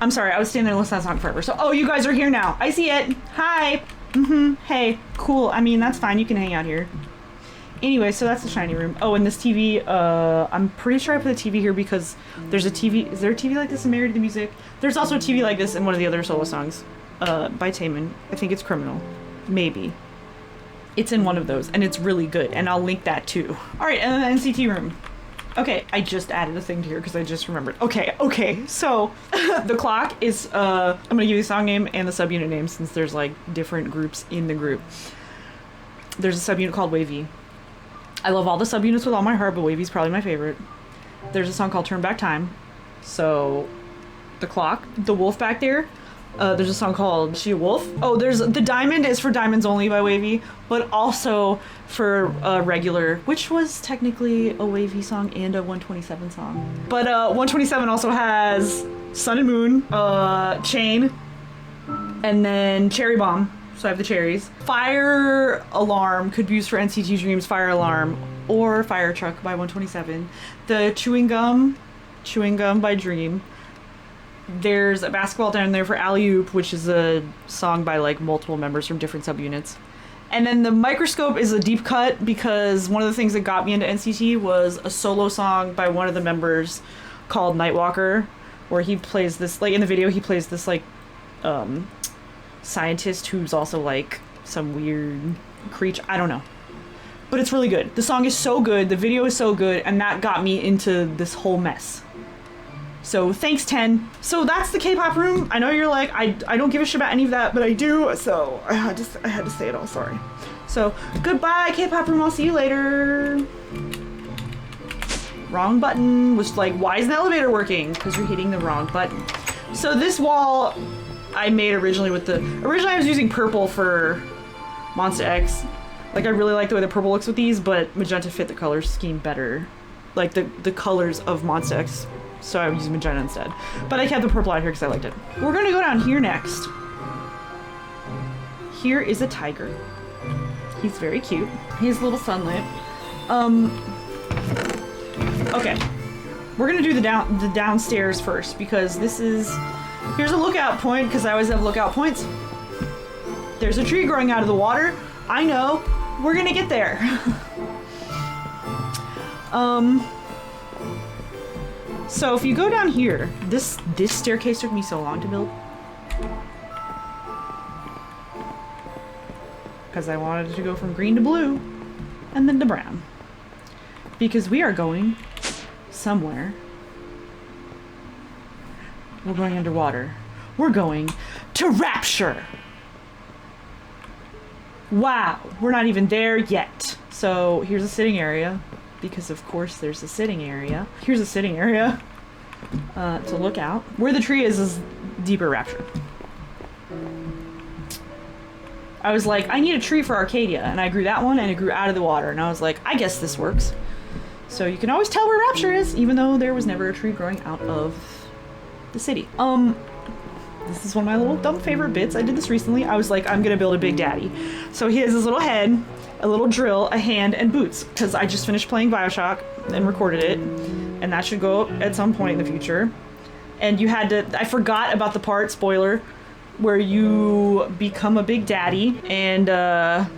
I'm sorry, I was standing there listening to that song forever. So, oh, you guys are here now. I see it. Hi. Hey, cool. I mean, that's fine. You can hang out here. Anyway, so that's the shiny room. Oh, and this TV, I'm pretty sure I put a TV here because there's a TV. Is there a TV like this in Married to the Music? There's also a TV like this in one of the other solo songs by Taman. I think it's Criminal. Maybe. It's in one of those, and it's really good, and I'll link that too. All right, and then the NCT room. Okay, I just added a thing to here because I just remembered. Okay, so the clock is, I'm gonna give you the song name and the subunit name since there's like different groups in the group. There's a subunit called Wavy. I love all the subunits with all my heart, but Wavy's probably my favorite. There's a song called Turn Back Time. So, the clock, the wolf back there. There's a song called She a Wolf. Oh, there's the Diamond is for Diamonds Only by Wavy, but also for Regular, which was technically a Wavy song and a 127 song. But 127 also has Sun and Moon, Chain, and then Cherry Bomb. So I have the cherries. Fire Alarm could be used for NCT Dream's Fire Alarm or Fire Truck by 127. The Chewing Gum by Dream. There's a basketball down there for Alley Oop, which is a song by like multiple members from different subunits. And then the Microscope is a deep cut because one of the things that got me into NCT was a solo song by one of the members called Nightwalker, where he plays this, like in the video, he plays this like scientist who's also like some weird creature. I don't know. But it's really good. The song is so good, the video is so good, and that got me into this whole mess. So thanks, 10. So that's the K-pop room. I know you're like, I don't give a shit about any of that, but I do, so I had to say it all, sorry. So goodbye, K-pop room, I'll see you later. Wrong button, was like, why isn't the elevator working? Because you're hitting the wrong button. So this wall I made originally originally I was using purple for Monsta X. Like I really like the way the purple looks with these, but magenta fit the color scheme better. Like the colors of Monsta X. So I would use magenta instead. But I kept the purple out here because I liked it. We're gonna go down here next. Here is a tiger. He's very cute. He's a little sunlit. Okay. We're gonna do the downstairs first because here's a lookout point because I always have lookout points. There's a tree growing out of the water. I know. We're gonna get there. So if you go down here, this staircase took me so long to build. Because I wanted it to go from green to blue and then to brown. Because we are going somewhere. We're going underwater. We're going to Rapture. Wow, we're not even there yet. So here's a sitting area. Because of course there's a sitting area. Here's a sitting area to look out. Where the tree is deeper Rapture. I was like, I need a tree for Arcadia, and I grew that one, and it grew out of the water, and I was like, I guess this works. So you can always tell where Rapture is, even though there was never a tree growing out of the city. This is one of my little dumb favorite bits. I did this recently. I was like, I'm gonna build a Big Daddy. So he has his little head, a little drill, a hand, and boots. Because I just finished playing BioShock and recorded it. And that should go up at some point in the future. And you had to, I forgot about the part, spoiler, where you become a Big Daddy. And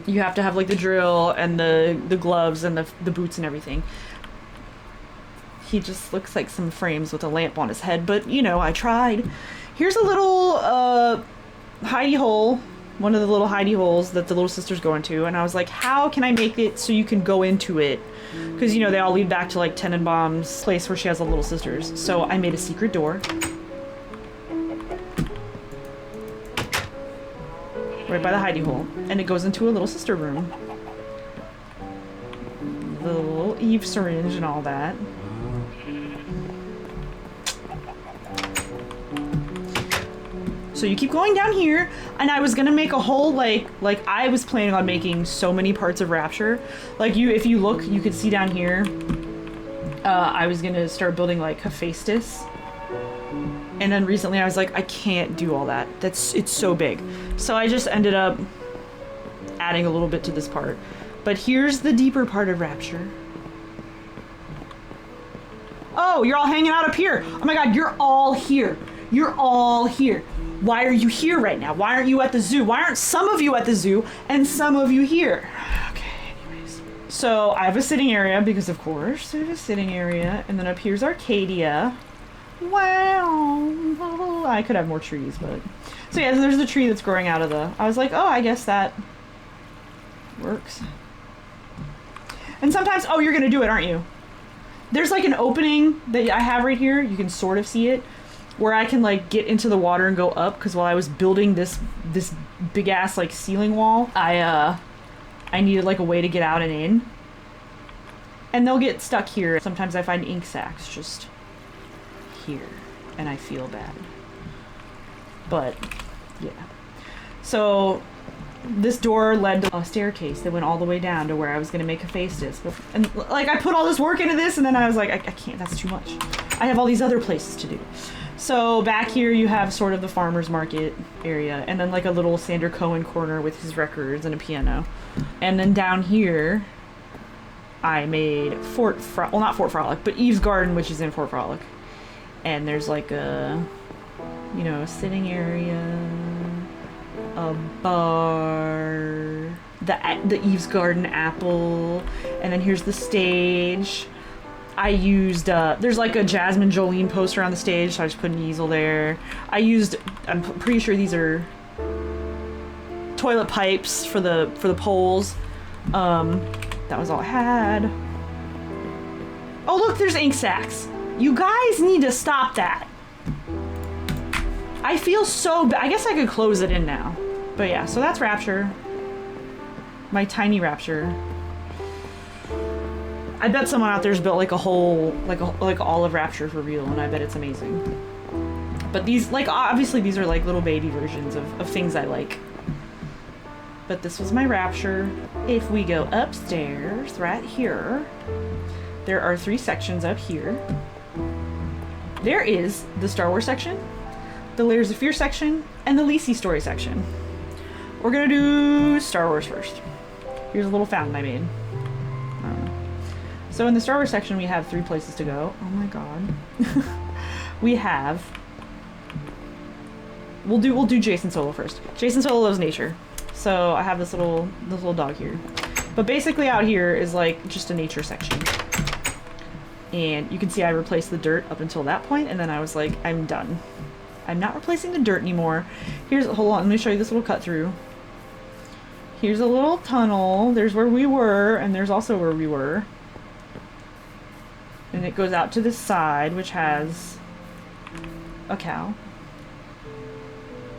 you have to have like the drill and the gloves and the boots and everything. He just looks like some frames with a lamp on his head. But, you know, I tried. Here's a little hidey hole. One of the little hidey holes that the little sisters go into, and I was like, how can I make it so you can go into it? Because, you know, they all lead back to, like, Tenenbaum's place where she has the little sisters. So I made a secret door. Right by the hidey hole. And it goes into a little sister room. The little Eve syringe and all that. So you keep going down here, and I was gonna make a whole like I was planning on making so many parts of Rapture. Like if you look, you could see down here. I was gonna start building like Hephaestus, and then recently I was like, I can't do all that. It's so big. So I just ended up adding a little bit to this part. But here's the deeper part of Rapture. Oh, you're all hanging out up here. Oh my God, you're all here. You're all here. Why are you here right now? Why aren't you at the zoo? Why aren't some of you at the zoo and some of you here? Okay, anyways. So I have a sitting area because of course I have a sitting area, and then up here's Arcadia. Wow. I could have more trees, but so yeah, there's the tree that's growing out of the. I was like, oh, I guess that works. And sometimes, oh, you're gonna do it, aren't you? There's like an opening that I have right here. You can sort of see it, where I can like get into the water and go up. Because while I was building this big ass like ceiling wall, I needed like a way to get out and in. And they'll get stuck here. Sometimes I find ink sacs just here, and I feel bad. But yeah. So this door led to a staircase that went all the way down to where I was gonna make Hephaestus. And like I put all this work into this, and then I was like, I can't, that's too much. I have all these other places to do. So back here you have sort of the farmer's market area, and then like a little Sander Cohen corner with his records and a piano. And then down here I made not Fort Frolic, but Eve's Garden, which is in Fort Frolic. And there's like a, you know, a sitting area, a bar, the Eve's Garden apple, and then here's the stage. I used, there's like a Jasmine Jolene poster on the stage, so I just put an easel there. I'm pretty sure these are toilet pipes for the poles. That was all I had. Oh look, there's ink sacs. You guys need to stop that. I feel so bad. I guess I could close it in now. But yeah, so that's Rapture. My tiny Rapture. I bet someone out there's built like a whole, like all of Rapture for real, and I bet it's amazing. But these, like, obviously these are like little baby versions of things I like. But this was my Rapture. If we go upstairs, right here, there are 3 sections up here. There is the Star Wars section, the Layers of Fear section, and the Lisey story section. We're gonna do Star Wars first. Here's a little fountain I made. So in the Star Wars section we have 3 places to go. Oh my god. We have... We'll do Jacen Solo first. Jacen Solo loves nature. So I have this little dog here. But basically out here is like just a nature section. And you can see I replaced the dirt up until that point, and then I was like, I'm done. I'm not replacing the dirt anymore. Hold on, let me show you this little cut through. Here's a little tunnel. There's where we were, and there's also where we were. And it goes out to this side, which has a cow.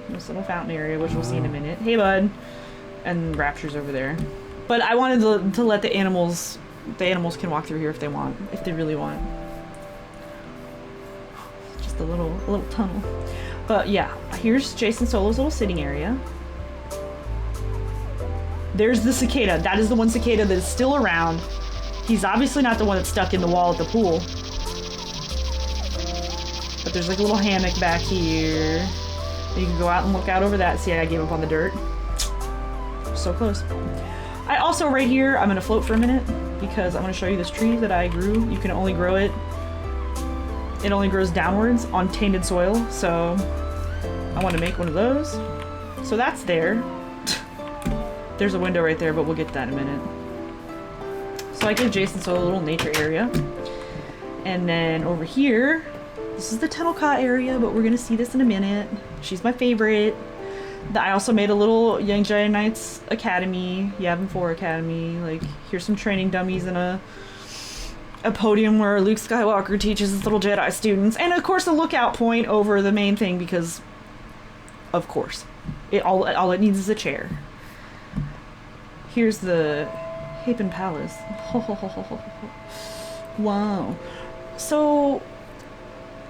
This little fountain area, which we'll see in a minute. Hey, bud. And Rapture's over there. But I wanted to let the animals can walk through here if they want, if they really want. Just a little tunnel. But yeah, here's Jacen Solo's little sitting area. There's the cicada. That is the one cicada that is still around. He's obviously not the one that's stuck in the wall at the pool. But there's like a little hammock back here. You can go out and look out over that. See, I gave up on the dirt. So close. I also, right here, I'm gonna float for a minute because I'm gonna show you this tree that I grew. You can only grow it. It only grows downwards on tainted soil, so I want to make one of those. So that's there. There's a window right there, but we'll get to that in a minute. So I gave Jacen Solo a little nature area. And then over here, this is the Tenel Ka area, but we're gonna see this in a minute. She's my favorite. I also made a little Young Jedi Knights Academy, Yavin 4 Academy. Like, here's some training dummies and a podium where Luke Skywalker teaches his little Jedi students. And of course a lookout point over the main thing because, of course, all it needs is a chair. Here's the Hapen Palace. Wow. So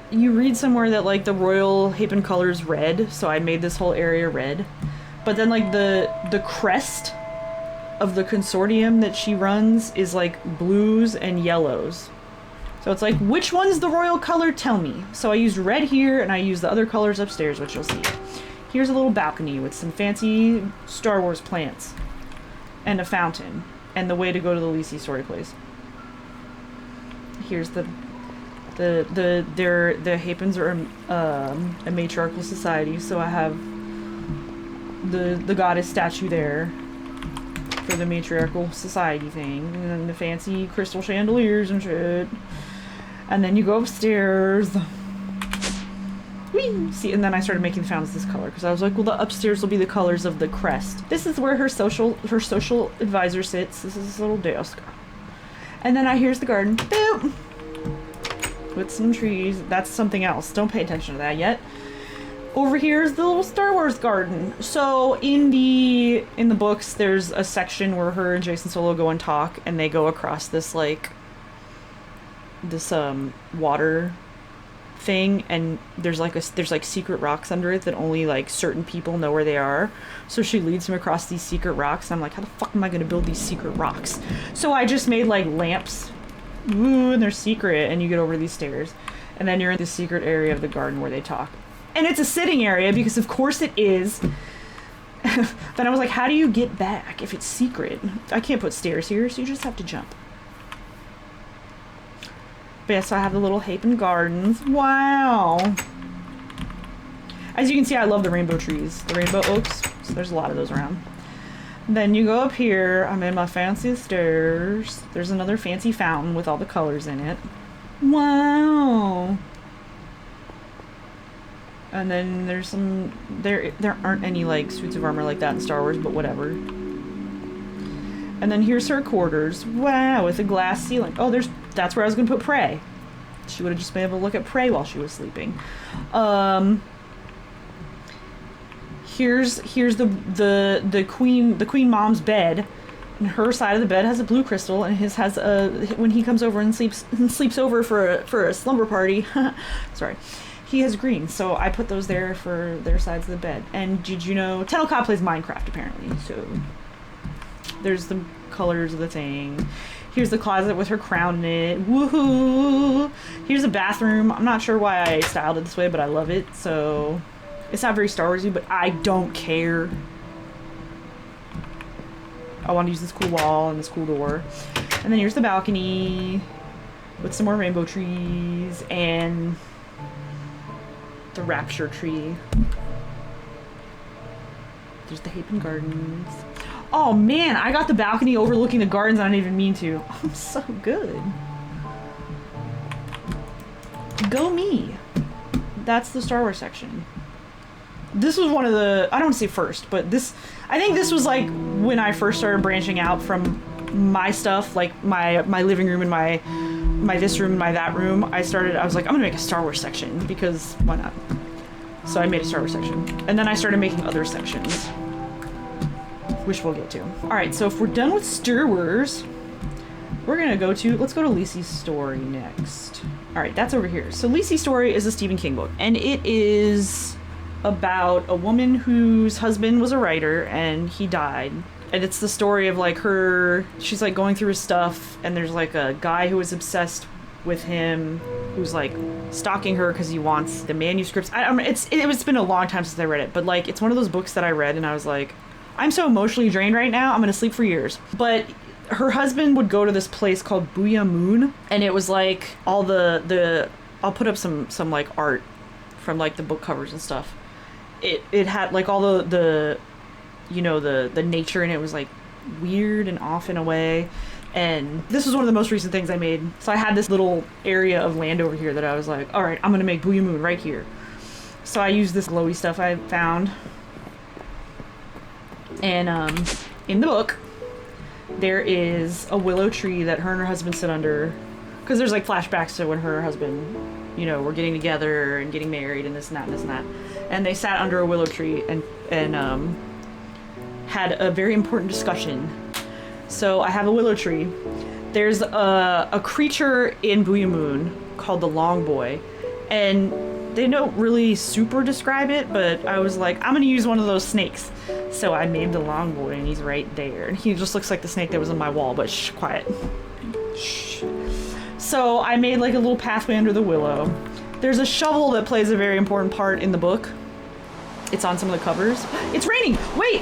you read somewhere that like the royal Hapen color is red, so I made this whole area red. But then like the crest of the consortium that she runs is like blues and yellows. So it's like, which one's the royal color? Tell me. So I used red here and I used the other colors upstairs, which you'll see. Here's a little balcony with some fancy Star Wars plants and a fountain and the way to go to the Lisey story place. Here's the Hapens are a matriarchal society, so I have the goddess statue there for the matriarchal society thing, and then the fancy crystal chandeliers and shit. And then you go upstairs. Whee! See, and then I started making the fountains this color because I was like, well, the upstairs will be the colors of the crest. This is where her social advisor sits. This is this little desk. And then here's the garden. Boop! With some trees. That's something else. Don't pay attention to that yet. Over here is the little Star Wars garden. So in the books, there's a section where her and Jacen Solo go and talk, and they go across this like water thing, and there's like secret rocks under it that only like certain people know where they are. So she leads him across these secret rocks, and I'm like, how the fuck am I gonna build these secret rocks? So I just made like lamps. Ooh, and they're secret, and you get over these stairs, and then you're in the secret area of the garden where they talk. And it's a sitting area because of course it is. Then I was like, how do you get back if it's secret? I can't put stairs here, so you just have to jump. But yeah, so I have the little Hapen Gardens. Wow. As you can see, I love the rainbow trees, the rainbow oaks. So there's a lot of those around. Then you go up here. I made my fancy stairs. There's another fancy fountain with all the colors in it. Wow. And then there's some, there aren't any like suits of armor like that in Star Wars, but whatever. And then here's her quarters. Wow, with a glass ceiling. Oh, that's where I was gonna put Prey. She would have just been able to look at Prey while she was sleeping. Here's the queen mom's bed. And her side of the bed has a blue crystal, and his has a, when he comes over and sleeps over for a slumber party. Sorry. He has green, so I put those there for their sides of the bed. And did you know Tenel Ka plays Minecraft apparently? So there's the colors of the thing. Here's the closet with her crown in it. Woohoo! Here's a bathroom. I'm not sure why I styled it this way, but I love it. So it's not very Star Warsy, but I don't care. I want to use this cool wall and this cool door. And then here's the balcony with some more rainbow trees and the Rapture tree. There's the Hapen Gardens. Oh man, I got the balcony overlooking the gardens and I didn't even mean to. I'm so good. Go me. That's the Star Wars section. This was one of the, I don't want to say first, but this, I think this was like when I first started branching out from my stuff, like my living room and my this room and my that room. I was like, I'm gonna make a Star Wars section because why not? So I made a Star Wars section. And then I started making other sections, which we'll get to. Alright, so if we're done with Star Wars, we're gonna let's go to Lisey's story next. Alright, that's over here. So Lisey's story is a Stephen King book, and it is about a woman whose husband was a writer and he died. And it's the story of like she's like going through his stuff, and there's like a guy who is obsessed with him who's like stalking her because he wants the manuscripts. It's been a long time since I read it, but like it's one of those books that I read and I was like, I'm so emotionally drained right now, I'm gonna sleep for years. But her husband would go to this place called Booyah Moon, and it was like all the I'll put up some like art from like the book covers and stuff. It had like all the you know, the nature in it was like weird and off in a way. And this was one of the most recent things I made. So I had this little area of land over here that I was like, all right, I'm gonna make Booyah Moon right here. So I used this glowy stuff I found. And in the book, there is a willow tree that her and her husband sit under. Because there's like flashbacks to when her and her husband, you know, were getting together and getting married and this and that and this and that. And they sat under a willow tree and had a very important discussion. So I have a willow tree. There's a creature in Booyah Moon called the Long Boy, and they don't really super describe it, but I was like, I'm gonna use one of those snakes. So I made the Long Boy, and he's right there. And he just looks like the snake that was on my wall, but shh, quiet. Shh. So I made like a little pathway under the willow. There's a shovel that plays a very important part in the book. It's on some of the covers. It's raining! Wait!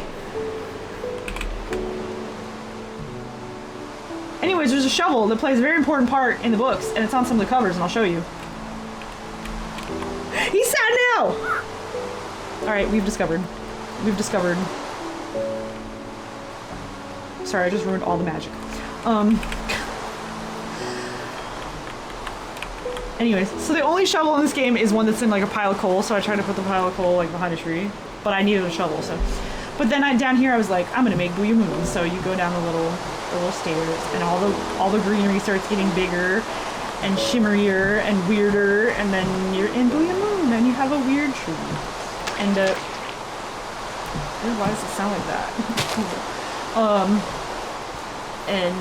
Anyways, there's a shovel that plays a very important part in the books, and it's on some of the covers, and I'll show you. He's sad now! Alright, we've discovered. Sorry, I just ruined all the magic. Anyways, so the only shovel in this game is one that's in like a pile of coal, so I tried to put the pile of coal like behind a tree, but I needed a shovel, so. But then down here I was like, I'm gonna make Booyah Moon. So you go down the little stairs, and all the greenery starts getting bigger and shimmerier and weirder, and then you're in Booyah Moon, and you have a weird tree. And why does it sound like that? And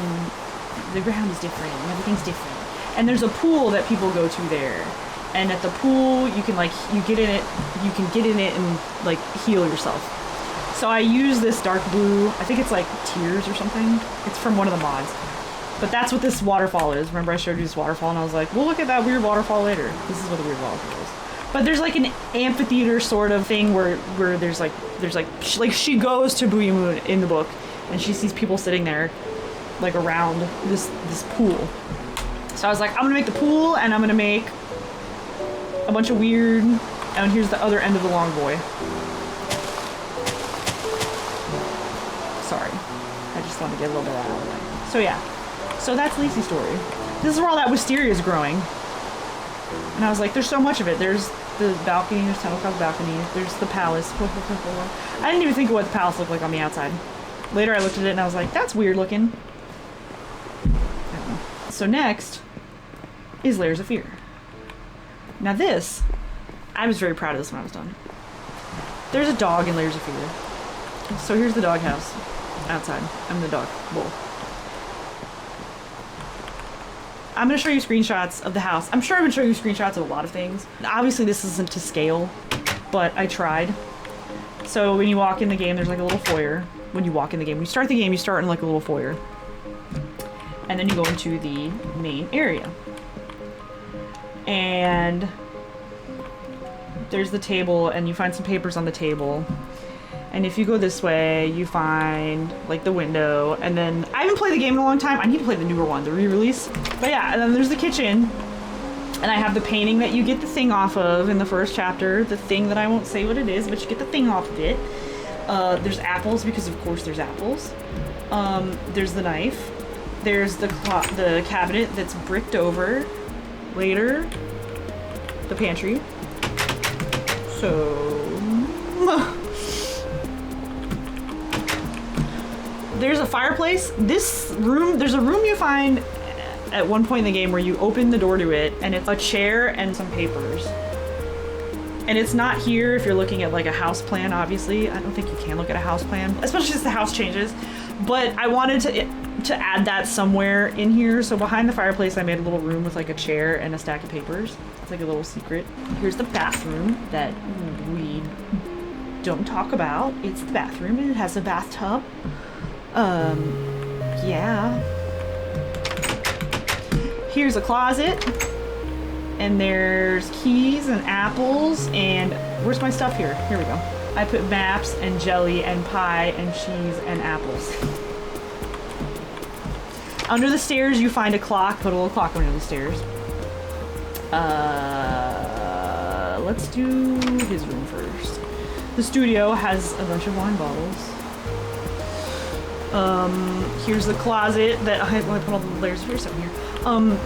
the ground is different, and everything's different. And there's a pool that people go to there. And at the pool, you can get in it and like heal yourself. So I use this dark blue, I think it's like Tears or something. It's from one of the mods. But that's what this waterfall is. Remember I showed you this waterfall and I was like, we'll look at that weird waterfall later. This is what the weird waterfall is. But there's like an amphitheater sort of thing where there's like she goes to Booyah Moon in the book and she sees people sitting there like around this pool. So I was like, I'm gonna make the pool and I'm gonna make a bunch of weird, and here's the other end of the long boy. Sorry, I just wanted to get a little bit out of the way. So yeah, so that's Lisey's story. This is where all that wisteria is growing. And I was like, there's so much of it. There's the balcony, there's Tenel Ka's balcony, there's the palace. I didn't even think of what the palace looked like on the outside. Later I looked at it and I was like, that's weird looking. So next is Layers of Fear. Now this, I was very proud of this when I was done. There's a dog in Layers of Fear. So here's the dog house outside. I'm the dog bowl. I'm going to show you screenshots of the house. I'm sure I'm going to show you screenshots of a lot of things. Obviously this isn't to scale, but I tried. So when you walk in the game, there's like a little foyer. When you walk in the game, when you start the game, you start in like a little foyer. And then you go into the main area. And there's the table, and you find some papers on the table. And if you go this way, you find like the window, and then I haven't played the game in a long time. I need to play the newer one, the re-release. But yeah, and then there's the kitchen, and I have the painting that you get the thing off of in the first chapter. The thing that I won't say what it is, but you get the thing off of it. There's apples, because of course there's apples. There's the knife. There's the cabinet that's bricked over. Later, the pantry. So there's a fireplace. This room, there's a room you find at one point in the game where you open the door to it, and it's a chair and some papers. And it's not here if you're looking at like a house plan, obviously. I don't think you can look at a house plan, especially as the house changes. But I wanted to add that somewhere in here. So behind the fireplace, I made a little room with like a chair and a stack of papers. It's like a little secret. Here's the bathroom that we don't talk about. It's the bathroom, and it has a bathtub. Yeah. Here's a closet, and there's keys and apples, and where's my stuff here? Here we go. I put maps and jelly and pie and cheese and apples. Under the stairs you find a clock. Put a little clock under the stairs. Let's do his room first. The studio has a bunch of wine bottles. Here's the closet that I put all the layers of here, something here.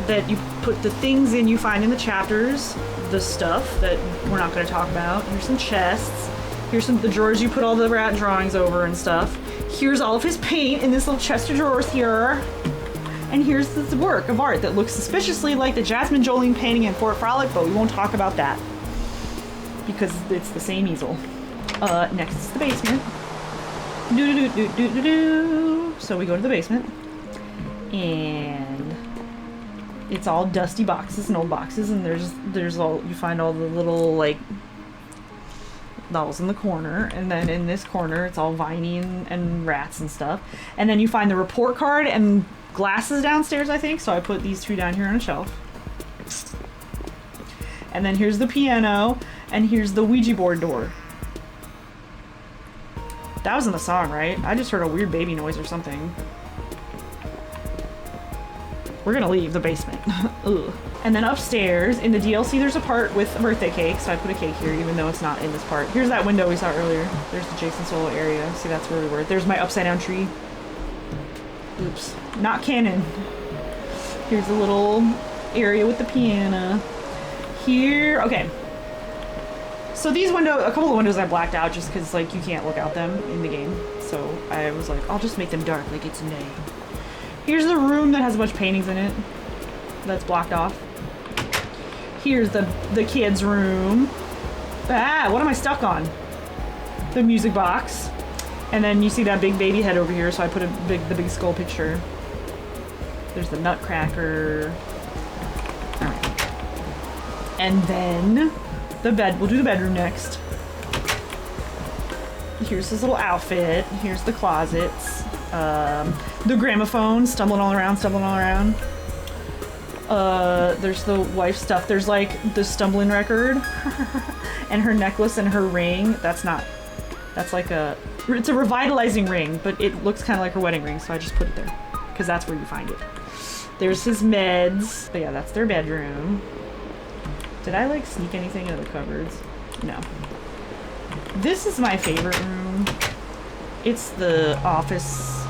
That you put the things in you find in the chapters, the stuff that we're not going to talk about. Here's some chests. Here's the drawers you put all the rat drawings over and stuff. Here's all of his paint in this little chest of drawers here. And here's the work of art that looks suspiciously like the Jasmine Jolene painting in Fort Frolic, but we won't talk about that because it's the same easel. Next is the basement. So we go to the basement, and it's all dusty boxes and old boxes, and there's all, you find all the little like dolls in the corner, and then in this corner it's all viney and rats and stuff, and then you find the report card and glasses downstairs, I think. So I put these two down here on a shelf, and then here's the piano, and here's the Ouija board door. That wasn't a song, right? I just heard a weird baby noise or something. We're gonna leave the basement. Ugh. And then upstairs, in the DLC, there's a part with a birthday cake, so I put a cake here, even though it's not in this part. Here's that window we saw earlier. There's the Jacen solo area. See, that's where we were. There's my upside down tree. Oops, not canon. Here's a little area with the piano. Here, okay. So these windows, a couple of windows I blacked out just because like you can't look out them in the game. So I was like, I'll just make them dark like it's night. Here's the room that has a bunch of paintings in it. That's blocked off. Here's the kids' room. Ah, what am I stuck on? The music box. And then you see that big baby head over here, so I put the big skull picture. There's the nutcracker. Alright. And then the bed. We'll do the bedroom next. Here's his little outfit. Here's the closets. The gramophone, stumbling all around. There's the wife stuff. There's like the stumbling record and her necklace and her ring. That's like it's a revitalizing ring, but it looks kind of like her wedding ring, so I just put it there because that's where you find it. There's his meds. But yeah, that's their bedroom. Did I like sneak anything into the cupboards? No. This is my favorite room. It's the office.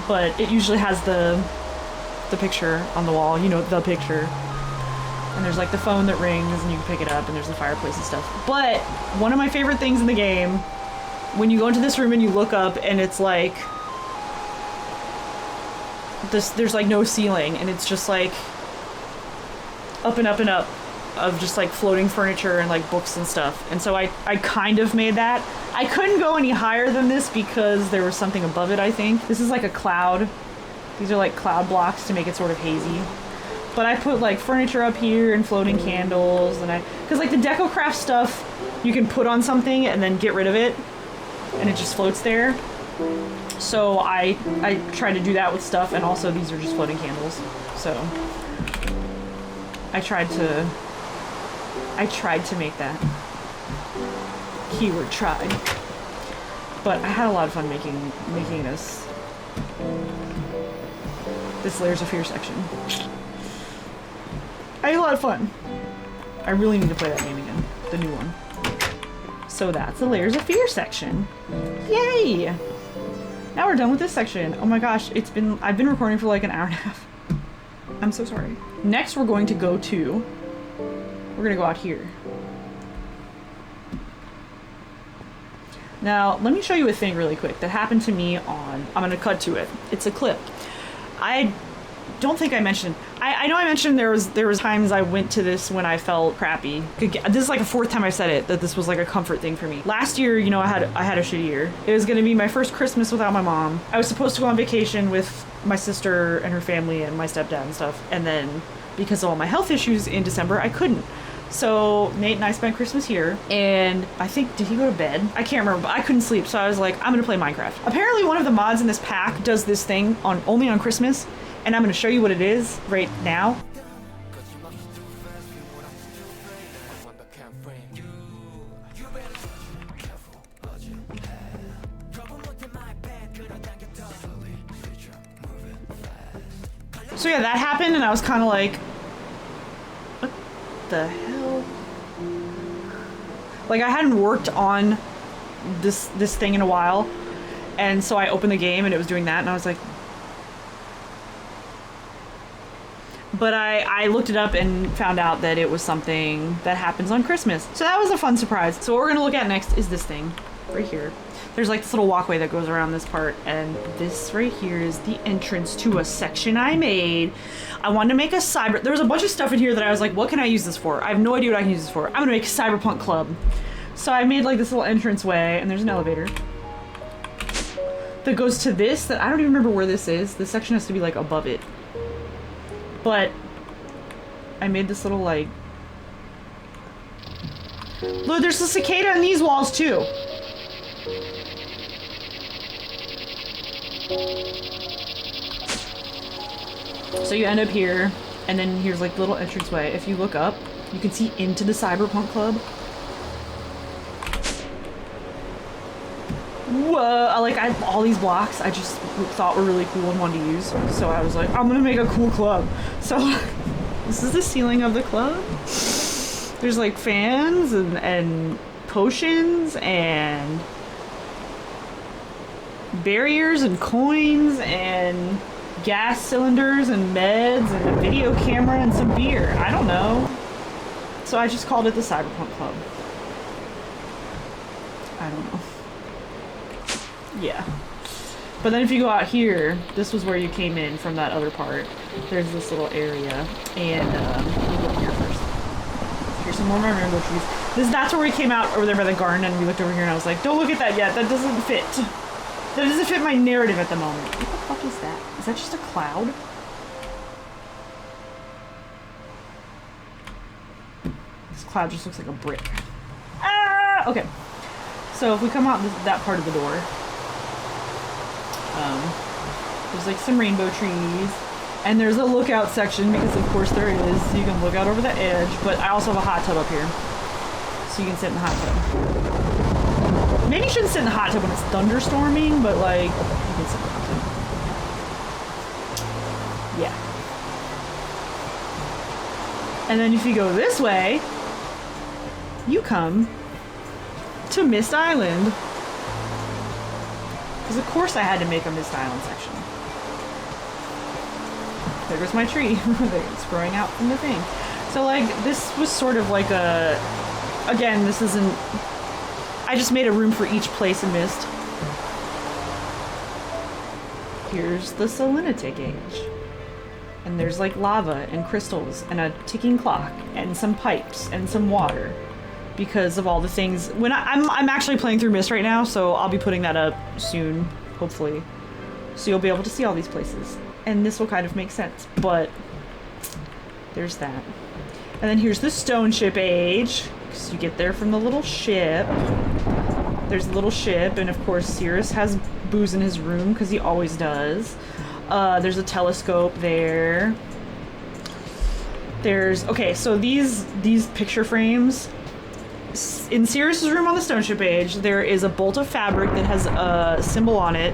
But it usually has the picture on the wall, you know, the picture. And there's like the phone that rings and you can pick it up, and there's the fireplace and stuff. But one of my favorite things in the game, when you go into this room and you look up and it's like there's like no ceiling, and it's just like up and up and up of just like floating furniture and like books and stuff. And so I kind of made that. I couldn't go any higher than this because there was something above it, I think. This is like a cloud. These are like cloud blocks to make it sort of hazy. But I put like furniture up here and floating candles, and because like the deco craft stuff you can put on something and then get rid of it and it just floats there. So I try to do that with stuff, and also these are just floating candles. So I tried to make that. Keyword tried. But I had a lot of fun making this Layers of Fear section. I had a lot of fun. I really need to play that game again, the new one. So that's the Layers of Fear section. Yay! Now we're done with this section. Oh my gosh, I've been recording for like an hour and a half. I'm so sorry. Next we're going to go out here. Now, let me show you a thing really quick that happened to me I'm gonna cut to it. It's a clip. I don't think I mentioned, I know I mentioned there was times I went to this when I felt crappy. This is like a fourth time I said it, that this was like a comfort thing for me. Last year, you know, I had a shitty year. It was gonna be my first Christmas without my mom. I was supposed to go on vacation with my sister and her family and my stepdad and stuff, and then because of all my health issues in December, I couldn't. So Nate and I spent Christmas here, and I think, did he go to bed? I can't remember, but I couldn't sleep, so I was like, I'm gonna play Minecraft. Apparently one of the mods in this pack does this thing only on Christmas, and I'm gonna show you what it is right now. So yeah, that happened, and I was kind of like, what the hell? Like, I hadn't worked on this thing in a while, and so I opened the game and it was doing that, and I was like, but I looked it up and found out that it was something that happens on Christmas. So that was a fun surprise. So what we're gonna look at next is this thing right here. There's like this little walkway that goes around this part, and this right here is the entrance to a section I made. I wanted to make a there was a bunch of stuff in here that I was like, what can I use this for? I have no idea what I can use this for. I'm gonna make a Cyberpunk Club. So I made like this little entrance way, and there's an elevator that goes to this, that I don't even remember where this is. This section has to be like above it. But I made this little like, look, there's a cicada in these walls too. So you end up here, and then here's like the little entranceway. If you look up, you can see into the Cyberpunk Club. Whoa, all these blocks I just thought were really cool and wanted to use. So I was like, I'm gonna make a cool club. So this is the ceiling of the club. There's like fans and potions and barriers and coins and gas cylinders and meds and a video camera and some beer. I don't know. So I just called it the Cyberpunk Club. I don't know. Yeah. But then if you go out here, this was where you came in from that other part. There's this little area. And we go here first. Here's some more rainbow trees. That's where we came out over there by the garden, and we looked over here and I was like, don't look at that yet. That doesn't fit. That doesn't fit my narrative at the moment. What the fuck is that? Is that just a cloud? This cloud just looks like a brick. Ah! Okay. So if we come out that part of the door, there's like some rainbow trees, and there's a lookout section because of course there is, so you can look out over the edge, but I also have a hot tub up here, so you can sit in the hot tub. Maybe you shouldn't sit in the hot tub when it's thunderstorming, but like, you can sit in the hot tub. Yeah. And then if you go this way, you come to Myst Island. Because of course I had to make a Myst Island section. There goes my tree. It's growing out from the thing. So like, this was sort of like a... Again, this isn't... I just made a room for each place in Myst. Here's the salinity gauge. And there's like lava and crystals and a ticking clock and some pipes and some water. Because of all the things. When I'm actually playing through Myst right now, so I'll be putting that up soon, hopefully. So you'll be able to see all these places. And this will kind of make sense, but there's that. And then here's the stone ship age. So you get there from the little ship. There's a little ship, and of course Cirrus has booze in his room, because he always does. There's a telescope there. There's, okay, so these picture frames, in Cirrus's room on the stone ship age, there is a bolt of fabric that has a symbol on it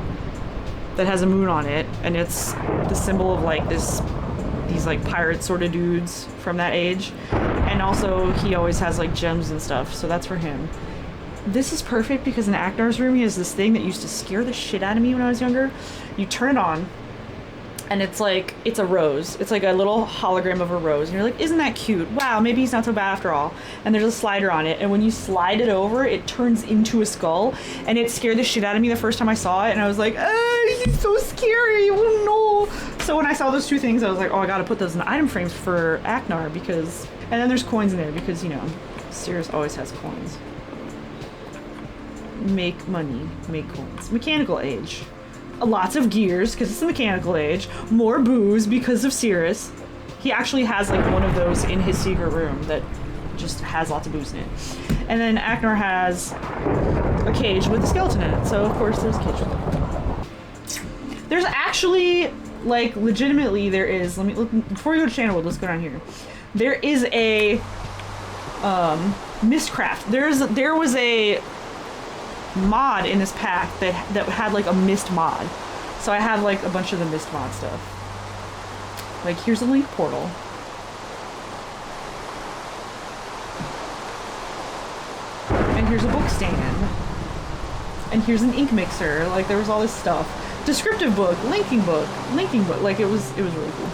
that has a moon on it, and it's the symbol of like these like pirate sort of dudes from that age. And also he always has like gems and stuff, so that's for him. This is perfect because in Aknar's room he has this thing that used to scare the shit out of me when I was younger. You turn it on, and it's like, it's a rose. It's like a little hologram of a rose. And you're like, isn't that cute? Wow, maybe he's not so bad after all. And there's a slider on it. And when you slide it over, it turns into a skull. And it scared the shit out of me the first time I saw it. And I was like, he's so scary. Oh no. So when I saw those two things, I was like, oh, I gotta put those in the item frames for Aknar because... And then there's coins in there because, you know, Cirrus always has coins. Make money, make coins. Mechanical age. Lots of gears because it's the mechanical age. More booze because of Cirrus. He actually has like one of those in his secret room that just has lots of booze in it. And then Aknar has a cage with a skeleton in it. So of course there's a cage with it. There's actually, like, legitimately there is, let me look, before we go to Channelwood, let's go down here. There is a Mystcraft. There was a mod in this pack that had like a Myst mod. So I have like a bunch of the Myst mod stuff. Like here's a link portal. And here's a book stand. And here's an ink mixer. Like there was all this stuff. Descriptive book, linking book. Like it was really cool.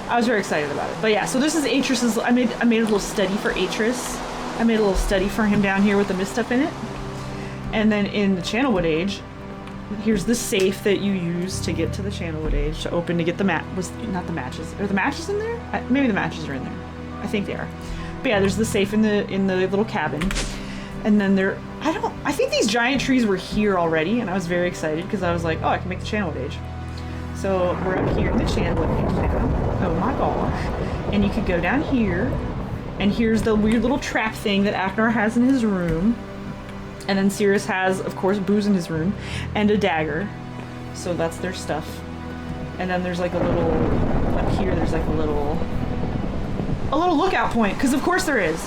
I was very excited about it. But yeah, so this is Atris's. I made a little study for Atris. I made a little study for him down here with the Myst stuff in it. And then in the Channelwood age, here's the safe that you use to get to the Channelwood age to open to get the not the matches. Are the matches in there? Maybe the matches are in there. I think they are. But yeah, there's the safe in the little cabin. And then I think these giant trees were here already, and I was very excited because I was like, oh, I can make the Channelwood age. So we're up here in the Channelwood age now. Oh my gosh. And you could go down here, and here's the weird little trap thing that Aknar has in his room. And then Cirrus has, of course, booze in his room and a dagger. So that's their stuff. And then there's like a little, up here there's like a little lookout point, because of course there is.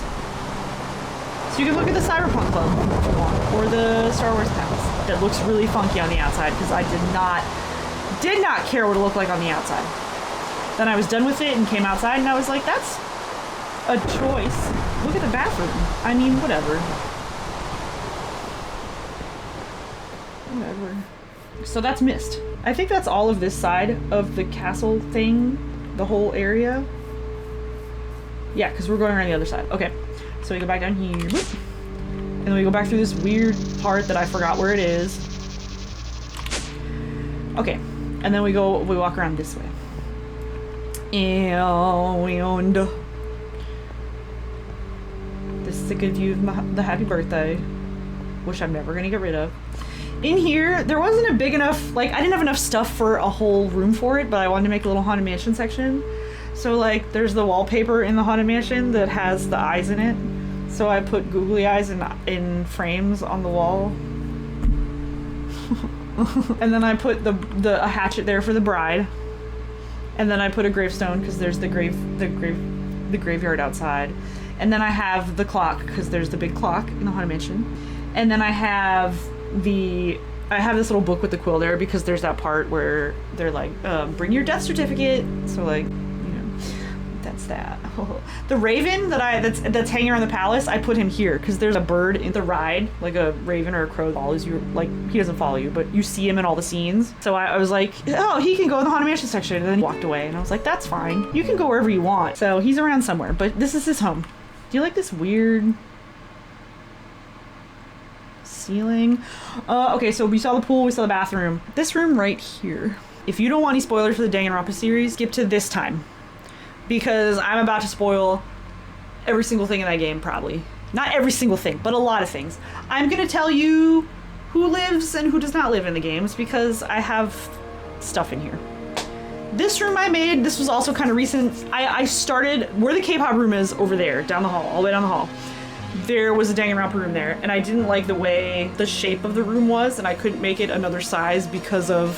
So you can look at the Cyberpunk Club if you want, or the Star Wars house that looks really funky on the outside, because I did not care what it looked like on the outside. Then I was done with it and came outside and I was like, that's a choice. Look at the bathroom. I mean, whatever. So that's Myst. I think that's all of this side of the castle thing, the whole area. Yeah, because we're going around the other side. Okay, so we go back down here, whoop, and then we go back through this weird part that I forgot where it is. Okay, and then we walk around this way. And this is a good view of the happy birthday, which I'm never gonna get rid of. In here, there wasn't a big enough, like, I didn't have enough stuff for a whole room for it, but I wanted to make a little Haunted Mansion section. So, like, there's the wallpaper in the Haunted Mansion that has the eyes in it. So I put googly eyes in frames on the wall. And then I put a hatchet there for the bride. And then I put a gravestone, because there's the graveyard outside. And then I have the clock, because there's the big clock in the Haunted Mansion. And then I have this little book with the quill there, because there's that part where they're like, bring your death certificate. So, like, you know, that's that. The raven that's hanging around the palace, I put him here because there's a bird in the ride, like a raven or a crow follows you. Like, he doesn't follow you, but you see him in all the scenes. So I was like, oh, he can go in the Haunted Mansion section, and then he walked away, and I was like, that's fine. You can go wherever you want. So he's around somewhere, but this is his home. Do you like this weird ceiling? Okay, so we saw the pool, we saw the bathroom. This room right here. If you don't want any spoilers for the Danganronpa series, skip to this time, because I'm about to spoil every single thing in that game, probably. Not every single thing, but a lot of things. I'm gonna tell you who lives and who does not live in the games, because I have stuff in here. This room I made, this was also kind of recent. I started where the K-pop room is, over there, down the hall, all the way down the hall. There was a Danganronpa room there, and I didn't like the way the shape of the room was, and I couldn't make it another size because of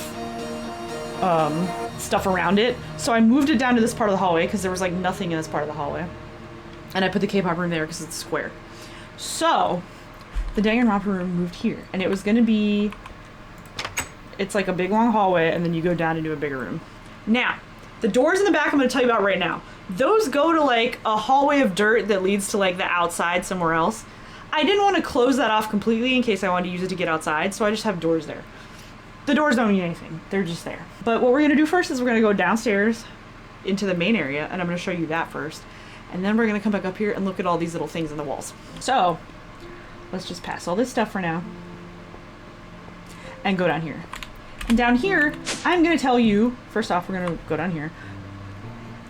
stuff around it. So I moved it down to this part of the hallway, because there was like nothing in this part of the hallway. And I put the K-pop room there because it's square. So the Danganronpa room moved here, and it was gonna be, it's like a big long hallway, and then you go down into a bigger room. Now, the doors in the back I'm gonna tell you about right now. Those go to like a hallway of dirt that leads to like the outside somewhere else. I didn't want to close that off completely in case I wanted to use it to get outside, so I just have doors there. The doors don't mean anything, they're just there. But what we're gonna do first is we're gonna go downstairs into the main area, and I'm gonna show you that first. And then we're gonna come back up here and look at all these little things in the walls. So, let's just pass all this stuff for now and go down here. And down here, I'm gonna tell you, first off, we're gonna go down here.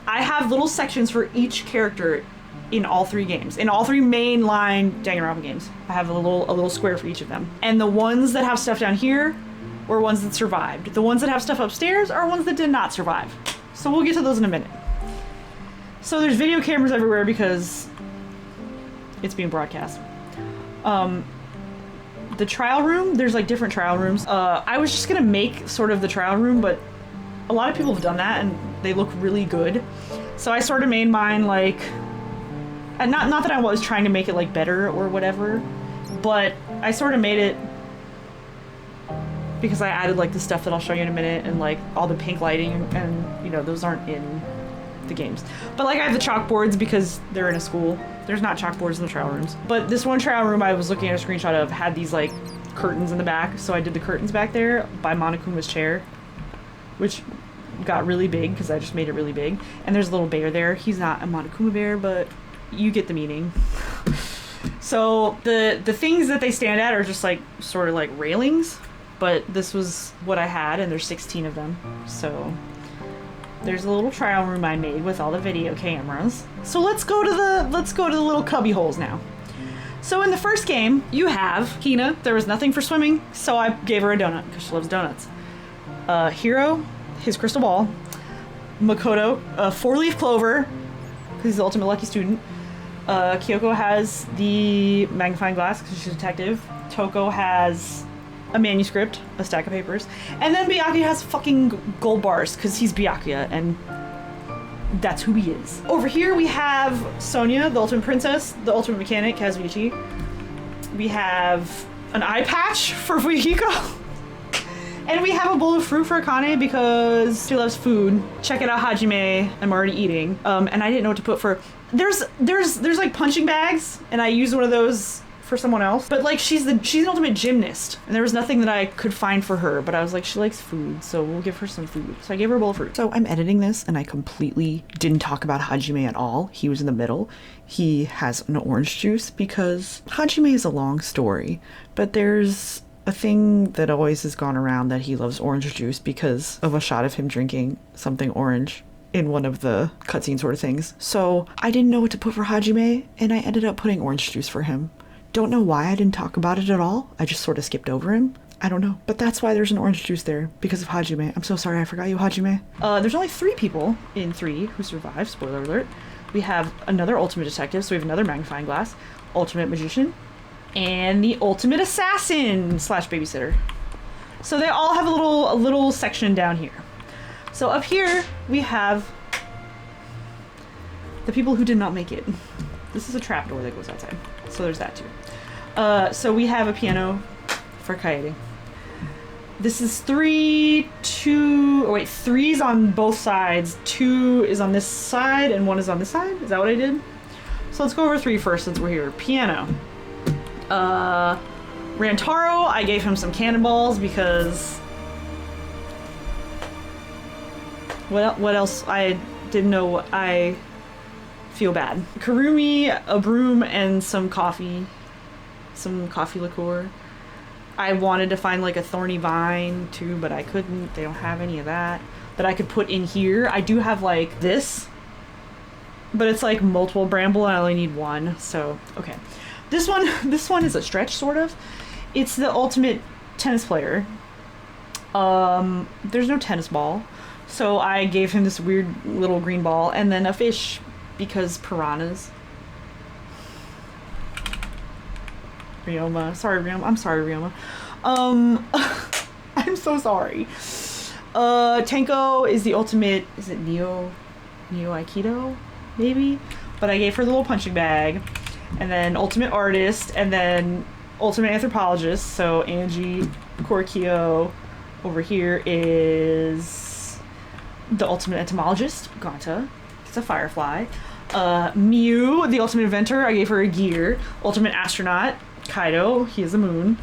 I have little sections for each character in all three games. In all three mainline Danganronpa games. I have a little square for each of them. And the ones that have stuff down here were ones that survived. The ones that have stuff upstairs are ones that did not survive. So we'll get to those in a minute. So there's video cameras everywhere because it's being broadcast. The trial room, there's like different trial rooms. I was just gonna make sort of the trial room, but a lot of people have done that and they look really good. So I sort of made mine like, and not that I was trying to make it like better or whatever, but I sort of made it because I added like the stuff that I'll show you in a minute, and like all the pink lighting, and you know, those aren't in the games. But like I have the chalkboards because they're in a school. There's not chalkboards in the trial rooms. But this one trial room I was looking at a screenshot of had these like curtains in the back, so I did the curtains back there by Monokuma's chair, which got really big because I just made it really big. And there's a little bear there. He's not a Monokuma bear, but you get the meaning. So the things that they stand at are just like sort of like railings, but this was what I had, and there's 16 of them. So there's a little trial room I made with all the video cameras. So let's go to the little cubby holes now. So in the first game, you have Hina. There was nothing for swimming, so I gave her a donut because she loves donuts. Hiro, his crystal ball. Makoto, a 4-leaf clover, because he's the ultimate lucky student. Kyoko has the magnifying glass because she's a detective. Toko has a manuscript, a stack of papers. And then Byakuya has fucking gold bars because he's Byakuya, and that's who he is. Over here we have Sonia, the ultimate princess, the ultimate mechanic, Kazuichi. We have an eye patch for Fuyuhiko. And we have a bowl of fruit for Akane because she loves food. Check it out, Hajime. I'm already eating. And I didn't know what to put for... There's like punching bags, and I used one of those for someone else. But like she's an ultimate gymnast, and there was nothing that I could find for her, but I was like, she likes food, so we'll give her some food. So I gave her a bowl of fruit. So I'm editing this and I completely didn't talk about Hajime at all. He was in the middle. He has an orange juice because Hajime is a long story, but there's a thing that always has gone around that he loves orange juice because of a shot of him drinking something orange in one of the cutscene sort of things. So I didn't know what to put for Hajime, and I ended up putting orange juice for him. Don't know why I didn't talk about it at all. I just sort of skipped over him. I don't know. But that's why there's an orange juice there, because of Hajime. I'm so sorry I forgot you, Hajime. There's only 3 people in 3 who survive, spoiler alert. We have another ultimate detective, so we have another magnifying glass, ultimate magician, and the ultimate assassin / babysitter. So they all have a little section down here. So up here we have the people who did not make it. This is a trapdoor that goes outside, so there's that too. So we have a piano for Kaede. This is 3, 2, oh wait, 3's on both sides, 2 is on this side, and 1 is on this side? Is that what I did? So let's go over 3 first since we're here. Piano. Rantaro, I gave him some cannonballs because... What else? I didn't know. I feel bad. Karumi, a broom, and some coffee liqueur. I wanted to find like a thorny vine too, but I couldn't. They don't have any of that I could put in here. I do have like this, but it's like multiple bramble and I only need 1. So, okay. This one is a stretch sort of. It's the ultimate tennis player. There's no tennis ball. So I gave him this weird little green ball and then a fish because piranhas. Ryoma. Sorry, Ryoma. I'm sorry, Ryoma. I'm so sorry. Tenko is the ultimate, is it Neo Aikido? Maybe? But I gave her the little punching bag. And then ultimate artist, and then ultimate anthropologist. So Angie Korikyo over here is the ultimate entomologist, Ganta. It's a firefly. Miu, the ultimate inventor, I gave her a gear. Ultimate astronaut, Kaido, he is a moon.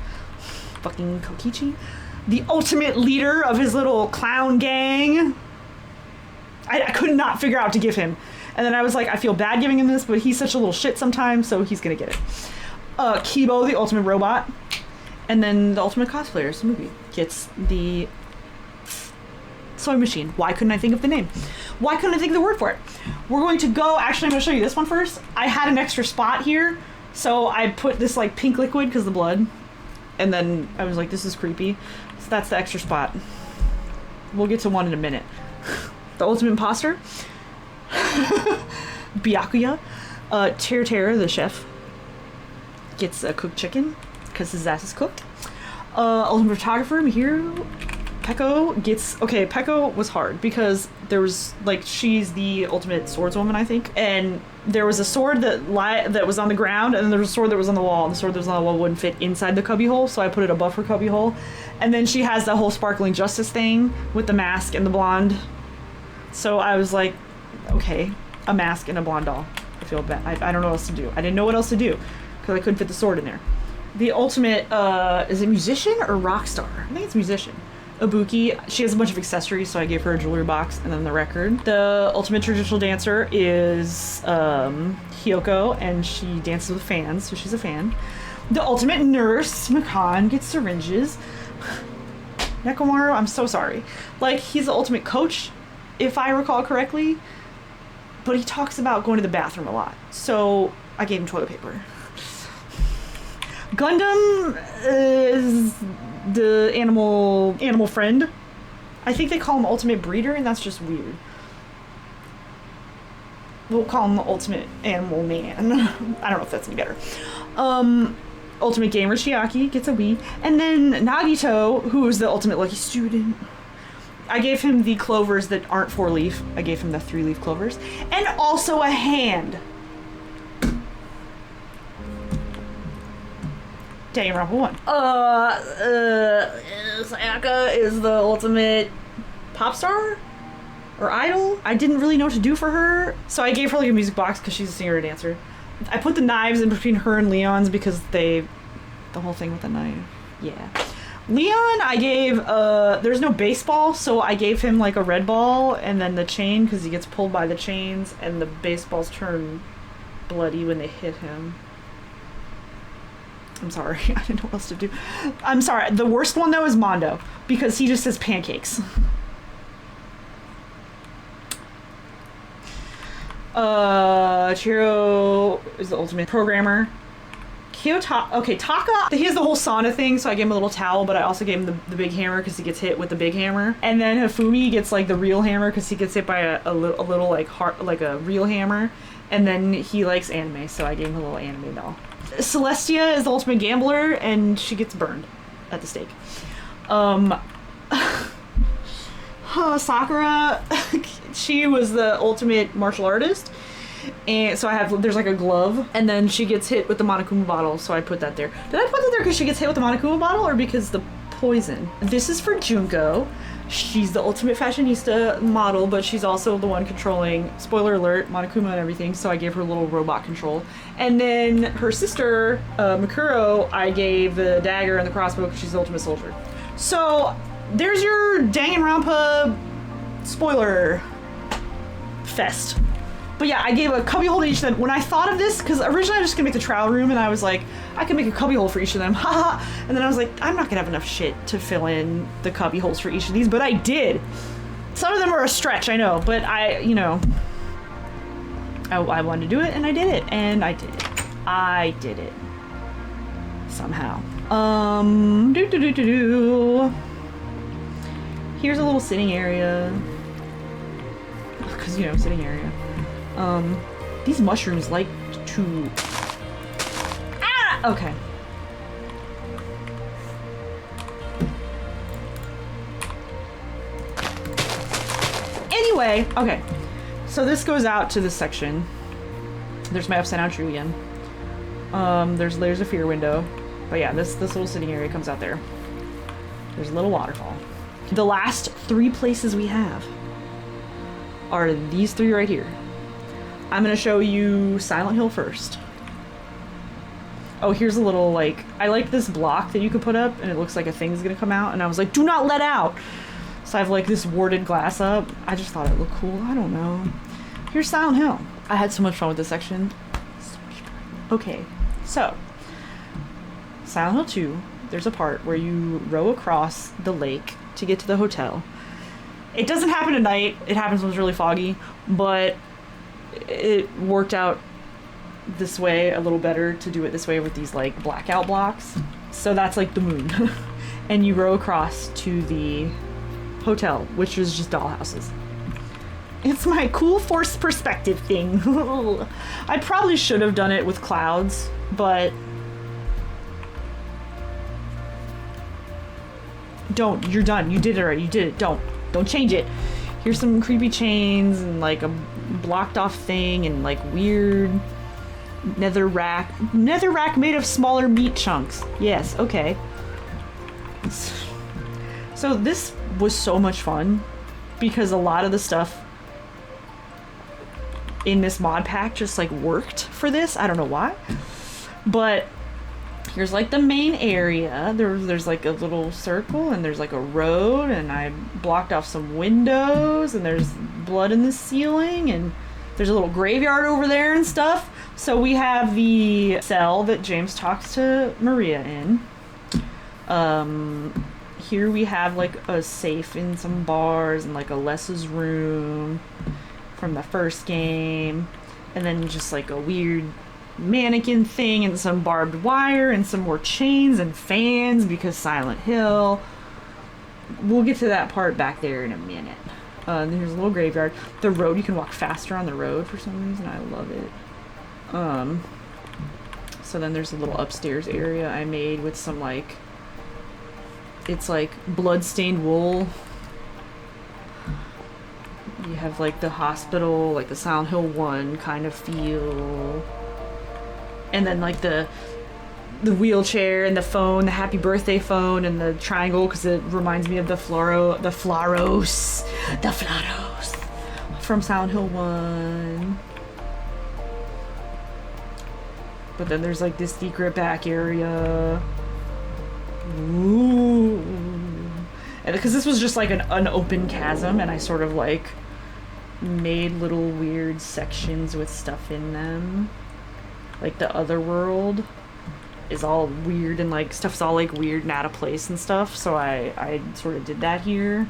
Fucking Kokichi. The ultimate leader of his little clown gang. I could not figure out what to give him. And then I was like, I feel bad giving him this, but he's such a little shit sometimes, so he's gonna get it. Kibo, the ultimate robot. And then the ultimate cosplayer, Smoothie, gets the sewing machine. Why couldn't I think of the name? Why couldn't I think of the word for it? We're going to go, actually I'm gonna show you this one first. I had an extra spot here, so I put this like pink liquid because of the blood. And then I was like, this is creepy. So that's the extra spot. We'll get to one in a minute. The ultimate imposter. Byakuya. Tera, the chef, gets a cooked chicken because his ass is cooked. Ultimate photographer, Mihiru. Peko gets... Okay, Peko was hard because there was, like, she's the ultimate swordswoman, I think. And there was a sword that was on the ground, and then there was a sword that was on the wall. And the sword that was on the wall wouldn't fit inside the cubbyhole, so I put it above her cubbyhole. And then she has that whole sparkling justice thing with the mask and the blonde. So I was like, okay, a mask and a blonde doll. I feel bad. I don't know what else to do. I didn't know what else to do because I couldn't fit the sword in there. The ultimate, is it musician or rock star? I think it's musician. Ibuki, she has a bunch of accessories, so I gave her a jewelry box and then the record. The ultimate traditional dancer is Hiyoko, and she dances with fans, so she's a fan. The ultimate nurse, Makan, gets syringes. Nekomaru, I'm so sorry. Like, he's the ultimate coach, if I recall correctly, but he talks about going to the bathroom a lot, so I gave him toilet paper. Gundam is the animal friend. I think they call him ultimate breeder, and that's just weird. We'll call him the ultimate animal man. I don't know if that's any better. Ultimate gamer Chiaki gets a Wii, and then Nagito, who is the ultimate lucky student. I gave him the clovers that aren't 4-leaf. I gave him the 3-leaf clovers, and also a hand. Danganronpa 1. Sayaka is the ultimate pop star or idol. I didn't really know what to do for her, so I gave her like a music box because she's a singer and dancer. I put the knives in between her and Leon's because the whole thing with the knife. Yeah. Leon, I gave, there's no baseball, so I gave him like a red ball and then the chain because he gets pulled by the chains and the baseballs turn bloody when they hit him. I'm sorry, I didn't know what else to do. I'm sorry, the worst one though is Mondo because he just says pancakes. Chiro is the ultimate programmer. Taka, he has the whole sauna thing, so I gave him a little towel, but I also gave him the big hammer because he gets hit with the big hammer. And then Hifumi gets like the real hammer because he gets hit by a little like heart, like a real hammer. And then he likes anime, so I gave him a little anime doll. Celestia is the ultimate gambler, and she gets burned at the stake. Sakura, she was the ultimate martial artist. And so there's like a glove, and then she gets hit with the Monokuma bottle, so I put that there. Did I put that there because she gets hit with the Monokuma bottle or because the poison? This is for Junko. She's the ultimate fashionista model, but she's also the one controlling, spoiler alert, Monokuma and everything, so I gave her a little robot control. And then her sister, Mikuro, I gave the dagger and the crossbow because she's the ultimate soldier. So there's your Danganronpa spoiler fest. But yeah, I gave a cubbyhole to each of them. When I thought of this, because originally I was just gonna make the trial room, and I was like, I can make a cubbyhole for each of them, haha. And then I was like, I'm not gonna have enough shit to fill in the cubbyholes for each of these, but I did. Some of them are a stretch, I know, but I wanted to do it, and I did it, and I did it. I did it. Somehow. Here's a little sitting area. Because, sitting area. These mushrooms like to... Ah! Okay. Anyway, okay. So this goes out to this section. There's my upside down tree again. There's layers of fear window. But yeah, this little sitting area comes out there. There's a little waterfall. The last 3 places we have are these 3 right here. I'm gonna show you Silent Hill first. Oh, here's a little, like, I like this block that you could put up, and it looks like a thing's gonna come out, and I was like, do not let out! So I have, like, this warded glass up. I just thought it looked cool. I don't know. Here's Silent Hill. I had so much fun with this section. So much fun. Okay, so, Silent Hill 2, there's a part where you row across the lake to get to the hotel. It doesn't happen at night. It happens when it's really foggy, but it worked out this way a little better to do it this way with these like blackout blocks. So that's like the moon. And you row across to the hotel, which is just dollhouses. It's my cool forced perspective thing. I probably should have done it with clouds, but don't. You're done. You did it already. You did it. Don't change it. Here's some creepy chains and like a blocked off thing and like weird nether rack made of smaller meat chunks. Yes, okay. So this was so much fun because a lot of the stuff in this mod pack just like worked for this. I don't know why, but here's like the main area. There's like a little circle and there's like a road, and I blocked off some windows, and there's blood in the ceiling, and there's a little graveyard over there and stuff. So we have the cell that James talks to Maria in. Here we have like a safe in some bars and like a Les's room from the first game, and then just like a weird mannequin thing and some barbed wire and some more chains and fans because Silent Hill. We'll get to that part back there in a minute. There's a little graveyard. The road, you can walk faster on the road for some reason. I love it. So then there's a little upstairs area I made with some like, it's like blood-stained wool. You have like the hospital, like the Silent Hill 1 kind of feel. And then like the wheelchair and the phone, the happy birthday phone, and the triangle because it reminds me of the Floros from Silent Hill 1. But then there's like this secret back area. Ooh. And because this was just like an open chasm, and I sort of like made little weird sections with stuff in them. Like the other world is all weird and like stuff's all like weird and out of place and stuff. So I sort of did that here.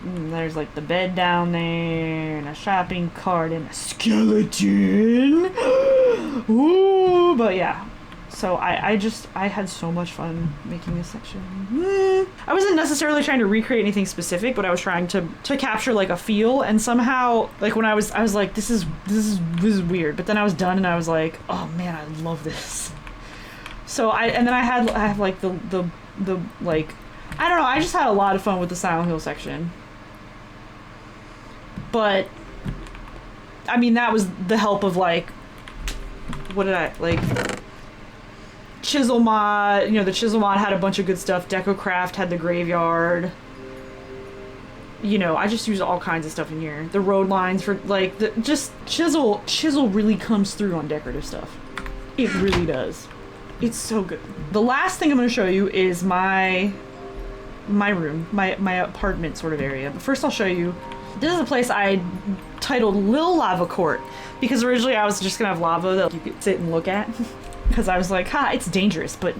And there's like the bed down there and a shopping cart and a skeleton. Ooh, but yeah. So I had so much fun making this section. I wasn't necessarily trying to recreate anything specific, but I was trying to capture like a feel, and somehow like when I was like this is weird, but then I was done and I was like, oh man, I love this. So I have like the like, I don't know, I just had a lot of fun with the Silent Hill section. But I mean, that was the help of like, what did I like, Chisel mod, you know, the Chisel mod had a bunch of good stuff. DecoCraft had the graveyard. You know, I just used all kinds of stuff in here. The road lines for like just Chisel really comes through on decorative stuff. It really does. It's so good. The last thing I'm going to show you is my room, my apartment sort of area. But first I'll show you, this is a place I titled Lil Lava Court, because originally I was just going to have lava that you could sit and look at. Because I was like, it's dangerous, but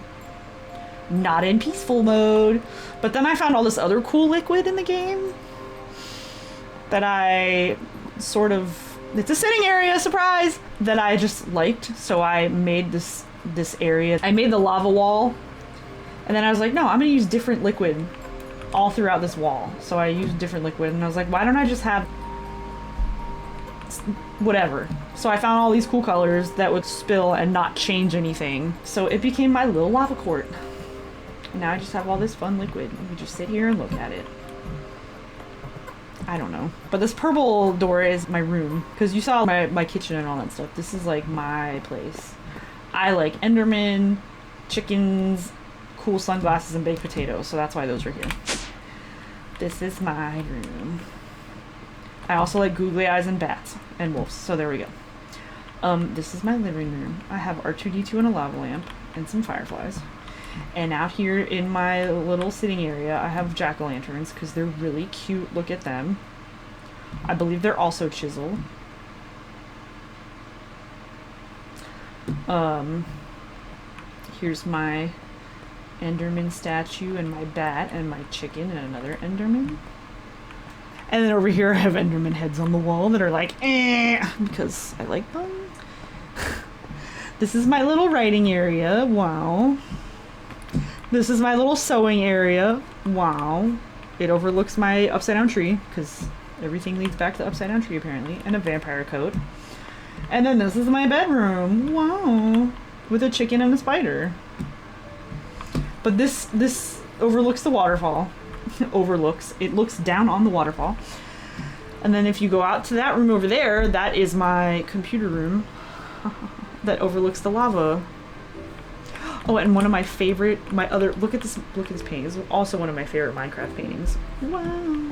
not in peaceful mode. But then I found all this other cool liquid in the game that I sort of, it's a sitting area, surprise, that I just liked. So I made this area. I made the lava wall, and then I was like, no, I'm gonna use different liquid all throughout this wall. So I used different liquid, and I was like, why don't I just have whatever. So I found all these cool colors that would spill and not change anything. So it became my little lava court. And now I just have all this fun liquid. And we just sit here and look at it. I don't know. But this purple door is my room. Because you saw my kitchen and all that stuff. This is like my place. I like Enderman, chickens, cool sunglasses, and baked potatoes. So that's why those are here. This is my room. I also like googly eyes and bats and wolves, so there we go. This is my living room. I have R2-D2 and a lava lamp and some fireflies. And out here in my little sitting area, I have jack-o'-lanterns because they're really cute. Look at them. I believe they're also chiseled. Here's my Enderman statue and my bat and my chicken and another Enderman. And then over here I have Enderman heads on the wall that are like, because I like them. This is my little writing area. Wow. This is my little sewing area. Wow. It overlooks my upside down tree, because everything leads back to the upside down tree apparently, and a vampire coat. And then this is my bedroom. Wow. With a chicken and a spider. But this overlooks the waterfall. It looks down on the waterfall. And then if you go out to that room over there, that is my computer room that overlooks the lava. Oh, and one of my favorite, look at this painting. This is also one of my favorite Minecraft paintings. Wow.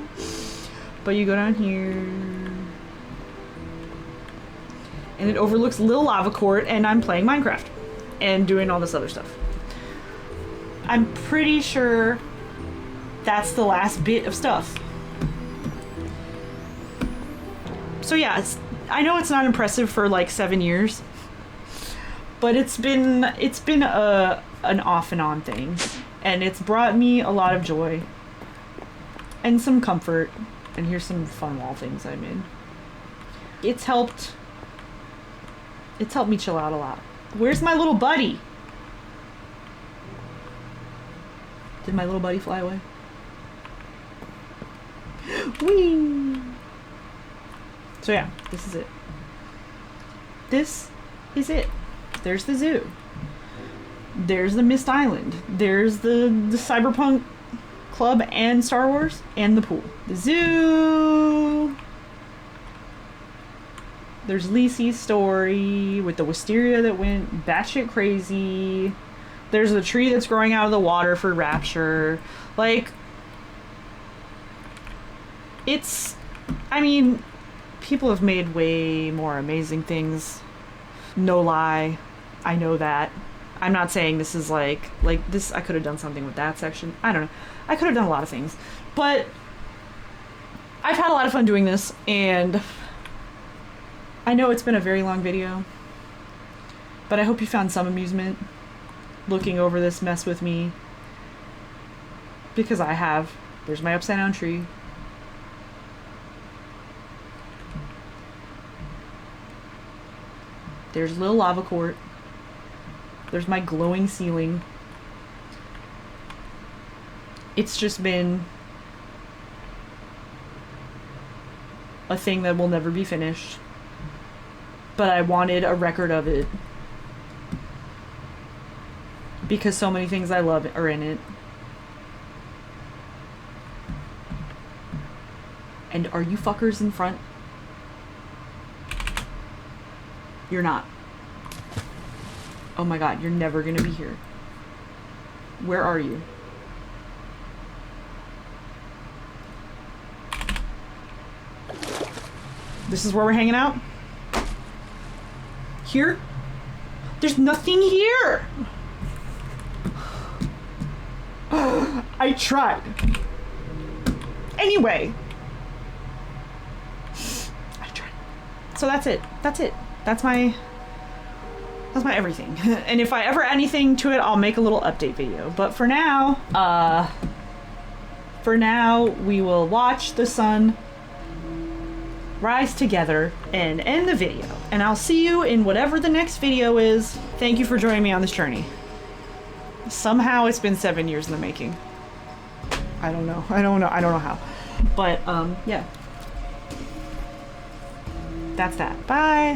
But you go down here and it overlooks Lil Lava Court, and I'm playing Minecraft and doing all this other stuff. I'm pretty sure that's the last bit of stuff. So yeah, I know it's not impressive for like 7 years, but it's been an off and on thing, and it's brought me a lot of joy and some comfort. And here's some fun wall things I made. It's helped me chill out a lot. Where's my little buddy? Did my little buddy fly away? Whee! So yeah, this is it. This is it. There's the zoo. There's the Myst Island. There's the Cyberpunk Club and Star Wars and the pool. The zoo. There's Lisey's story with the wisteria that went batshit crazy. There's the tree that's growing out of the water for Rapture. Like, I mean, people have made way more amazing things No lie. I know that. I'm not saying this is like this. I could have done something with that section. I don't know. I could have done a lot of things. But I've had a lot of fun doing this, and I know it's been a very long video, but I hope you found some amusement looking over this mess with me, because I have. There's my upside down tree. There's Lil Lava Court. There's my glowing ceiling. It's just been a thing that will never be finished. But I wanted a record of it, because so many things I love are in it. And are you fuckers in front? You're not. Oh my god, you're never gonna be here. Where are you? This is where we're hanging out? Here? There's nothing here! I tried. Anyway. I tried. So that's it. That's it. That's my everything. And if I ever add anything to it, I'll make a little update video. But for now, we will watch the sun rise together and end the video. And I'll see you in whatever the next video is. Thank you for joining me on this journey. Somehow it's been 7 years in the making. I don't know how. But, yeah. That's that. Bye.